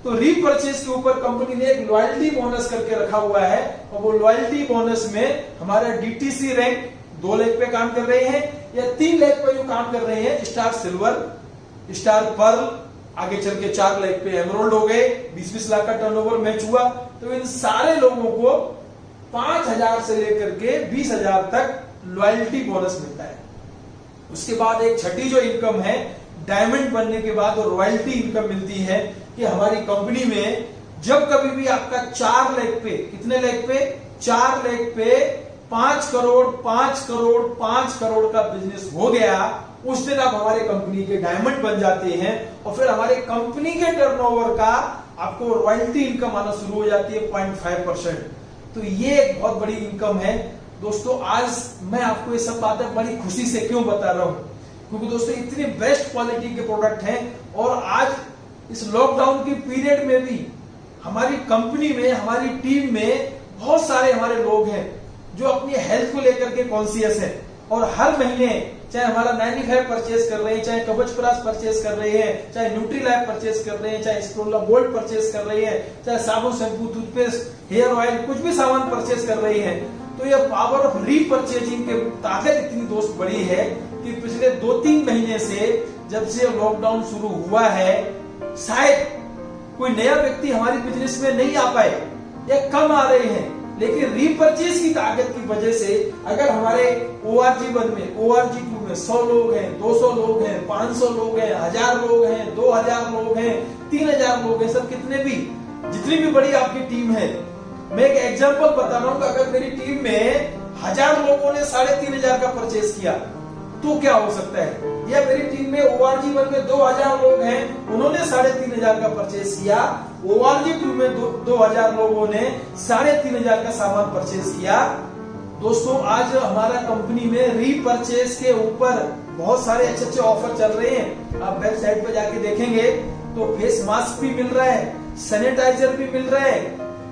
तो रीपरचेज के ऊपर कंपनी ने एक लॉयल्टी बोनस करके रखा हुआ है, और वो लॉयल्टी बोनस में हमारा डीटीसी रैंक 2 लाख पे काम कर रहे हैं या 3 लाख पे जो काम कर रहे हैं, स्टार सिल्वर, स्टार पर्ल, आगे चल के 4 लाख पे एमरोल्ड हो गए, 20-20 लाख का टर्नओवर मैच हुआ। तो इन सारे लोगों को 5,000 से लेकर के 20,000 तक लॉयल्टी बोनस मिलता है। उसके बाद एक छठी जो इनकम है, डायमंड बनने के बाद और रॉयल्टी इनकम मिलती है कि हमारी कंपनी में जब कभी भी आपका 4 लाख पे, कितने लाख पे, 4 लाख पे 5 करोड़ 5 करोड़ 5 करोड़ का बिजनेस हो गया, उस दिन आप हमारे कंपनी के डायमंड बन जाते हैं, और फिर हमारे कंपनी के टर्नओवर का आपको रॉयल्टी इनकम आना शुरू हो जाती है 0.5%। तो ये एक बहुत बड़ी इनकम है दोस्तों। आज मैं आपको ये सब बातें बड़ी खुशी से क्यों बता रहा हूं, क्योंकि दोस्तों इतनी बेस्ट क्वालिटी के प्रोडक्ट हैं, और आज इस लॉकडाउन के पीरियड में भी हमारी कंपनी में, हमारी टीम में बहुत सारे हमारे लोग हैं जो अपनी हेल्थ को लेकर के कॉन्शियस हैं, और हर महीने चाहे हमारा 95 परचेज कर रहे हैं, चाहे कवच प्लस परचेज कर रहे हैं, चाहे न्यूट्रीलाइफ परचेज कर रहे हैं, चाहे स्क्रोला गोल्ड परचेज कर रहे हैं, चाहे साबुन, शैम्पू, टूथपेस्ट, हेयर ऑयल, कुछ भी सामान परचेज कर रहे हैं, तो ये पावर ऑफ रीपरचेजिंग की ताकत इतनी दोस्त बड़ी है कि पिछले 2-3 महीने से, जब से लॉकडाउन शुरू हुआ है, शायद कोई नया व्यक्ति हमारे बिजनेस में नहीं आ पाए या कम आ रहे हैं, लेकिन रीपरचेज की ताकत की वजह से अगर हमारे ORG1 में, ORG2 में 100 लोग हैं, 200 लोग हैं, 500 लोग हैं, 1000 लोग हैं, 2000 लोग हैं, 3000 लोग हैं, सब कितने भी, जितनी भी बड़ी आपकी टीम है, मैं एक एग्जांपल बता रहा हूं, अगर मेरी टीम में 1000 लोगों ने 3,500 का परचेज किया तो क्या हो सकता है, या मेरी टीम में ORG1 में 2000 लोग हैं, उन्होंने 3,500 का परचेज किया, ORG2 में 2000 लोगों ने 3,500 का सामान परचेज किया। दोस्तों आज हमारा कंपनी में रीपरचेज के ऊपर बहुत सारे अच्छे ऑफर चल रहे हैं। आप वेबसाइट पे जाके देखेंगे तो फेस मास्क भी मिल रहा है, सैनिटाइजर भी मिल रहा है,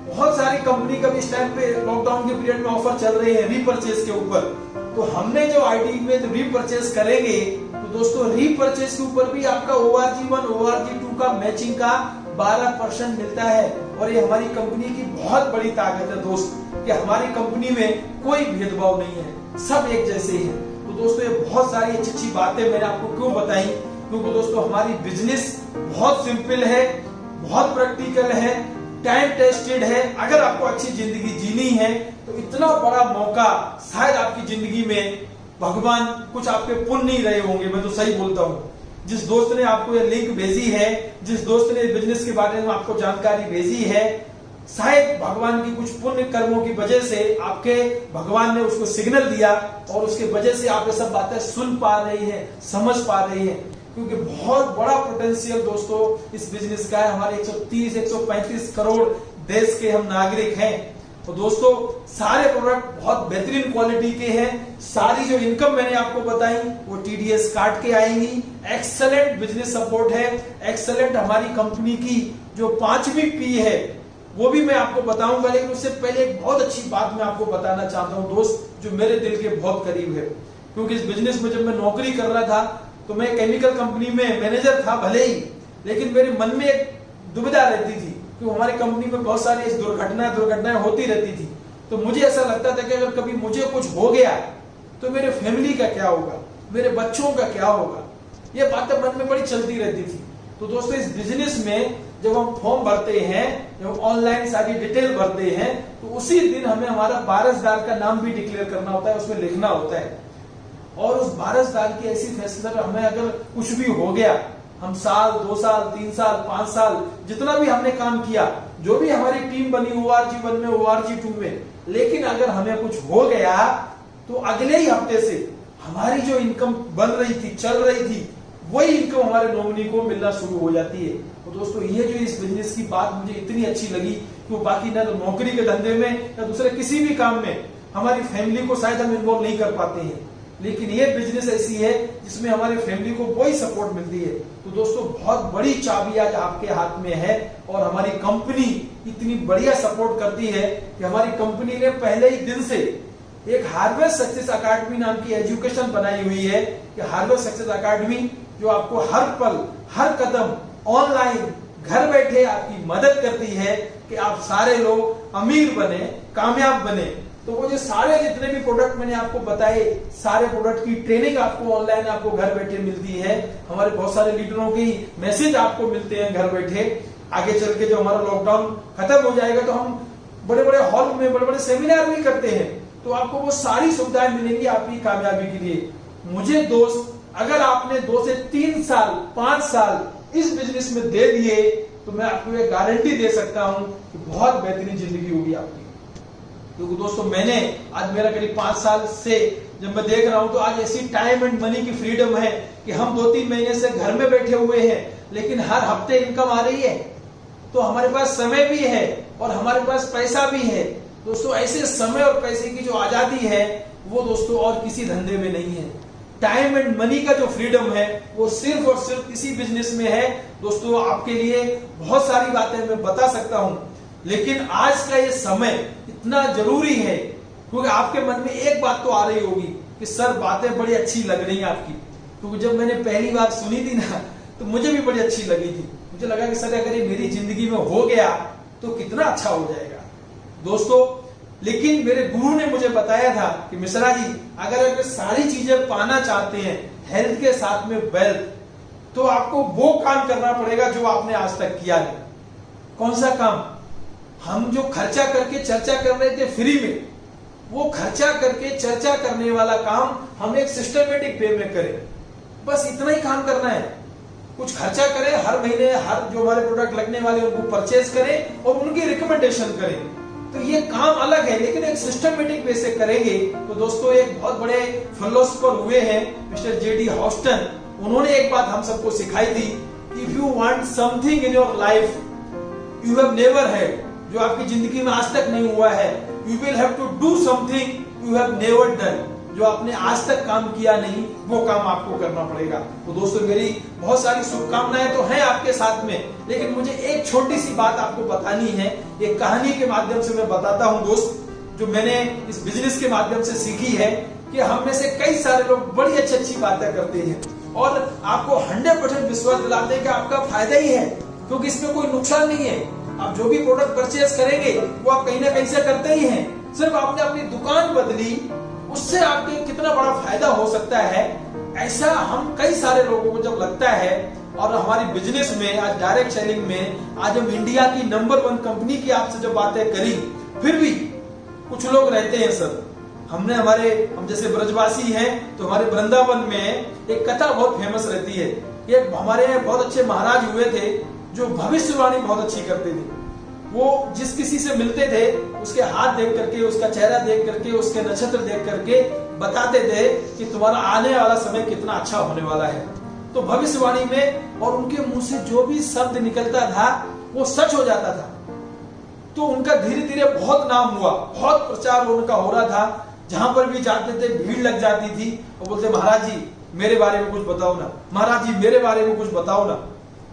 बहुत सारी कंपनी का भी इस टाइम पे लॉकडाउन के पीरियड में ऑफर चल रहे हैं रीपरचेज के ऊपर। तो हमने जो आईडी में जो रीपरचेज करेंगे, तो दोस्तों रीपरचेज के ऊपर भी आपका ORG1 ORG2 का मैचिंग का 12% मिलता है, और ये हमारी कंपनी की बहुत बड़ी ताकत है दोस्त, कि हमारी कंपनी में कोई भेदभाव नहीं है, सब एक जैसे हैं। तो दोस्तों ये बहुत सारी अच्छी बातें मैंने आपको क्यों बताई, क्योंकि दोस्तों हमारी बिजनेस बहुत सिंपल है, बहुत प्रैक्टिकल है, टाइम टेस्टेड है। अगर आपको अच्छी जिंदगी जीनी है तो इतना बड़ा मौका शायद आपकी जिंदगी में भगवान कुछ आपके पुण्य नहीं रहे होंगे, मैं तो सही बोलता हूँ। जिस दोस्त ने आपको ये लिंक भेजी है, जिस दोस्त ने बिजनेस के बारे में आपको जानकारी भेजी है, शायद भगवान की कुछ पुण्य कर्मों की वजह से आपके भगवान ने उसको सिग्नल दिया, और उसके वजह से आप ये सब बातें सुन पा रही हैं, समझ पा रही हैं, क्योंकि बहुत बड़ा पोटेंशियल दोस्तों इस बिजनेस का है। हमारे 130-135 करोड़ देश के हम नागरिक हैं। तो दोस्तों सारे प्रोडक्ट बहुत बेहतरीन क्वालिटी के हैं। सारी जो इनकम मैंने आपको बताई वो TDS काट के आएंगी। एक्सेलेंट बिजनेस सपोर्ट है, एक्सेलेंट हमारी कंपनी की जो 5वीं P है वो भी मैं आपको बताऊंगा, लेकिन उससे पहले एक बहुत अच्छी बात मैं आपको बताना चाहता हूं दोस्त, जो मेरे दिल के बहुत करीब है। क्योंकि इस बिजनेस में जब मैं नौकरी कर रहा था तो मैं केमिकल कंपनी में मैनेजर था भले ही, लेकिन मेरे मन में एक दुविधा रहती थी कि हमारी कंपनी में बहुत सारी दुर्घटनाएं होती रहती थी। तो मुझे ऐसा लगता था कि अगर कभी मुझे कुछ हो गया तो मेरे फैमिली का क्या होगा, मेरे बच्चों का क्या होगा, ये बातें मन में बड़ी चलती रहती थी। तो दोस्तों इस बिजनेस में जब हम फॉर्म भरते हैं, जब ऑनलाइन सारी डिटेल भरते हैं, तो उसी दिन हमें हमारा वारसदार का नाम भी डिक्लेयर करना होता है, उसमें लिखना होता है। और उस वारसदार की ऐसी फैसला हमें अगर कुछ भी हो गया, हम 1 2 साल 3 साल 5 साल जितना भी हमने काम किया, जो भी हमारी टीम बनी ORG1 में ORG2 में, लेकिन अगर हमें कुछ हो गया तो अगले ही हफ्ते से हमारी जो इनकम बन रही थी, चल रही थी, वही इनकम हमारे नॉमिनी को मिलना शुरू हो जाती है। तो दोस्तों ये जो इस बिजनेस की बात मुझे इतनी अच्छी लगी कि वो बाकी ना तो नौकरी के धंधे में या दूसरे किसी भी काम में हमारी फैमिली को शायद हम इन्वॉल्व नहीं कर पाते हैं, लेकिन ये बिजनेस ऐसी है जिसमें हमारी फैमिली को वही सपोर्ट मिलती है। तो दोस्तों बहुत बड़ी चाबी आज आपके हाथ में है और हमारी कंपनी इतनी बढ़िया सपोर्ट करती है कि हमारी कंपनी ने पहले ही दिन से एक हार्वेस्ट सक्सेस अकेडमी नाम की एजुकेशन बनाई हुई है कि हार्वेस्ट सक्सेस अकेडमी जो आपको हर पल हर कदम ऑनलाइन घर बैठे आपकी मदद करती है कि आप सारे लोग अमीर बने, कामयाब बने। तो वो जो सारे जितने भी प्रोडक्ट मैंने आपको बताए, सारे प्रोडक्ट की ट्रेनिंग आपको ऑनलाइन आपको घर बैठे मिलती है। हमारे बहुत सारे लीडरों की मैसेज आपको मिलते हैं घर बैठे। आगे चल के जो हमारा लॉकडाउन खत्म हो जाएगा तो हम बड़े बड़े हॉल में बड़े बड़े सेमिनार भी करते हैं, तो आपको वो सारी सुविधाएं मिलेंगी आपकी कामयाबी के लिए। मुझे दोस्त, अगर आपने 2 से 3 साल 5 साल इस बिजनेस में दे दिए तो मैं आपको एक गारंटी दे सकता हूं कि बहुत बेहतरीन जिंदगी होगी आपकी। क्योंकि दोस्तों मैंने आज मेरा करीब 5 साल से जब मैं देख रहा हूं तो आज ऐसी टाइम एंड मनी की फ्रीडम है कि हम 2-3 महीने से घर में बैठे हुए हैं, लेकिन हर हफ्ते इनकम आ रही है। तो हमारे पास समय भी है और हमारे पास पैसा भी है। दोस्तों ऐसे समय और पैसे की जो आजादी है वो दोस्तों और किसी धंधे में नहीं है। टाइम एंड मनी का जो फ्रीडम है वो सिर्फ और सिर्फ इसी बिजनेस में है। दोस्तों आपके लिए बहुत सारी बातें मैं बता सकता हूं, लेकिन आज का ये समय इतना जरूरी है क्योंकि आपके मन में एक बात तो आ रही होगी कि सर बातें बड़ी अच्छी लग रही हैं आपकी। क्योंकि जब मैंने पहली बार सुनी थी ना तो मुझे भी बड़ी अच्छी लगी थी। मुझे लगा कि सर अगर ये मेरी जिंदगी में हो गया तो कितना अच्छा हो जाएगा दोस्तों। लेकिन मेरे गुरु ने मुझे बताया था कि मिश्रा जी अगर सारी चीजें पाना चाहते हैं, हेल्थ के साथ में वेल्थ, तो आपको वो काम करना पड़ेगा जो आपने आज तक किया है। कौन सा काम? हम जो खर्चा करके चर्चा कर रहे थे फ्री में, वो खर्चा करके चर्चा करने वाला काम हम एक सिस्टमेटिक वे में करें। बस इतना ही काम करना है। कुछ खर्चा करें, हर महीने हर जो हमारे प्रोडक्ट लगने वाले उनको परचेज करें और उनकी रिकमेंडेशन करें। तो ये काम अलग है, लेकिन एक सिस्टमेटिक वे से करेंगे। तो दोस्तों एक बहुत बड़े फिलोसोफर हुए हैं मिस्टर जेडी हॉस्टन, उन्होंने एक बात हम सबको सिखाई थी, if you want something in your life you have never had, जो आपकी जिंदगी में आज तक नहीं हुआ है, you will have to do something you have never done, जो आपने आज तक काम किया नहीं वो काम आपको करना पड़ेगा। तो दोस्तों मेरी बहुत सारी शुभकामनाएं तो हैं आपके साथ में, लेकिन मुझे एक छोटी सी बात आपको बतानी है। एक कहानी के माध्यम से मैं बताता हूं दोस्त, जो मैंने इस बिजनेस के माध्यम से सीखी है कि हम में से कई सारे लोग बड़ी अच्छी अच्छी बातें करते हैं और आपको 100% विश्वास दिलाते हैं कि आपका फायदा ही है, क्योंकि इसमें कोई नुकसान नहीं है। आप जो भी प्रोडक्ट परचेज करेंगे वो आप कहीं ना कहीं से करते ही हैं। सिर्फ आपने अपनी दुकान बदली, उससे आपके कितना बड़ा फायदा हो सकता है, ऐसा हम कई सारे लोगों को जब लगता है। और हमारी बिजनेस में आज डायरेक्ट सेलिंग में आज हम इंडिया की नंबर 1 कंपनी की आपसे जब बातें करी, फिर भी कुछ लोग रहते हैं सर, हम जैसे ब्रजवासी हैं तो हमारे वृंदावन में एक कथा बहुत फेमस रहती है। एक हमारे यहाँ बहुत अच्छे महाराज हुए थे जो भविष्यवाणी बहुत अच्छी करते थे। वो जिस किसी से मिलते थे उसके हाथ देख करके, उसका चेहरा देख करके, उसके नक्षत्र देख करके बताते थे कि तुम्हारा आने वाला समय कितना अच्छा होने वाला है। तो भविष्यवाणी में और उनके मुंह से जो भी शब्द निकलता था वो सच हो जाता था। तो उनका धीरे धीरे बहुत नाम हुआ, बहुत प्रचार उनका हो रहा था। जहां पर भी जाते थे भीड़ लग जाती थी और बोलते महाराज जी मेरे बारे में कुछ बताओ ना, महाराज जी मेरे बारे में कुछ बताओ ना।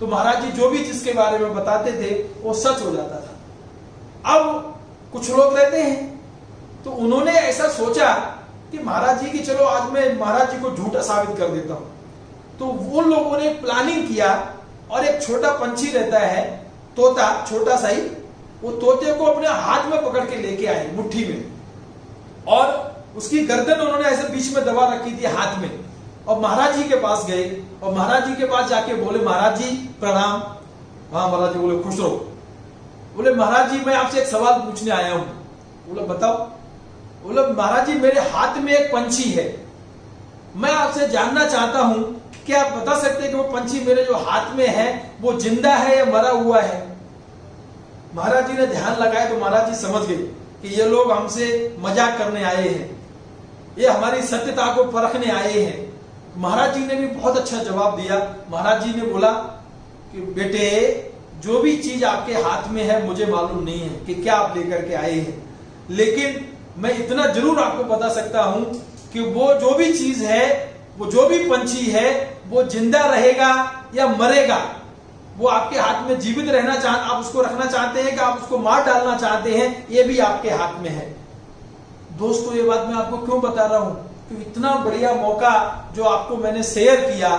तो महाराज जी जो भी जिसके बारे में बताते थे वो सच हो जाता था। अब कुछ लोग रहते हैं तो उन्होंने ऐसा सोचा कि महाराज जी की चलो आज मैं महाराज जी को झूठा साबित कर देता हूं। तो वो लोगों ने प्लानिंग किया और एक छोटा पंछी रहता है तोता, छोटा सा ही, वो तोते को अपने हाथ में पकड़ के लेके आए मुट्ठी में, और उसकी गर्दन उन्होंने ऐसे बीच में दबा रखी थी हाथ में, और महाराज जी के पास गए और महाराज जी के पास जाके बोले महाराज जी प्रणाम। हाँ महाराज जी बोले खुश रहो। बोले महाराज जी मैं आपसे एक सवाल पूछने आया हूं। बोले बताओ। बोले महाराज जी मेरे हाथ में एक पंछी है, मैं आपसे जानना चाहता हूं क्या आप बता सकते हैं कि वो पंछी मेरे जो हाथ में है वो जिंदा है या मरा हुआ है। महाराज जी ने ध्यान लगाया तो महाराज जी समझ गए कि ये लोग हमसे मजाक करने आए हैं, ये हमारी सत्यता को परखने आए हैं। महाराज जी ने भी बहुत अच्छा जवाब दिया। महाराज जी ने बोला कि बेटे जो भी चीज आपके हाथ में है मुझे मालूम नहीं है कि क्या आप लेकर के आए हैं, लेकिन मैं इतना जरूर आपको बता सकता हूं कि वो जो भी चीज है, वो जो भी पंछी है, वो जिंदा रहेगा या मरेगा, वो आपके हाथ में जीवित रहना आप उसको रखना चाहते हैं कि आप उसको मार डालना चाहते हैं, ये भी आपके हाथ में है। दोस्तों, ये बात मैं आपको क्यों बता रहा हूं कि इतना बढ़िया मौका जो आपको मैंने शेयर किया,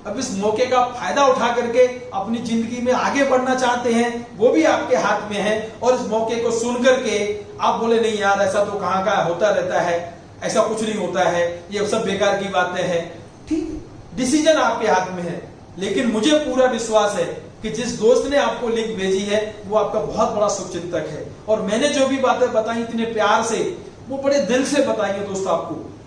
अब इस मौके का फायदा उठा करके अपनी जिंदगी में आगे बढ़ना चाहते हैं, वो भी आपके हाथ में है। और इस मौके को सुन करके आप बोले नहीं यार, ऐसा तो कहां का होता रहता है, ऐसा कुछ नहीं होता है, ये सब बेकार की बातें हैं। ठीक, डिसीजन आपके हाथ में है, लेकिन मुझे पूरा विश्वास है कि जिस दोस्त ने आपको लिंक भेजी है वो आपका बहुत बड़ा शुभचिंतक है। और मैंने जो भी बातें बताई इतने प्यार से, वो बड़े दिल से बताई है दोस्त।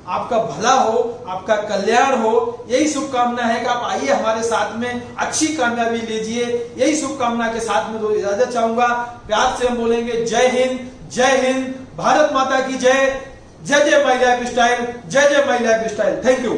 आपका भला हो, आपका कल्याण हो, यही शुभकामना है कि आप आइए हमारे साथ में, अच्छी कामयाबी लीजिए। यही शुभकामना के साथ में इजाजत चाहूंगा। प्यार से हम बोलेंगे जय हिंद, जय हिंद, भारत माता की जय, जय जय माई लाइफ स्टाइल, जय जय my life style. Thank you.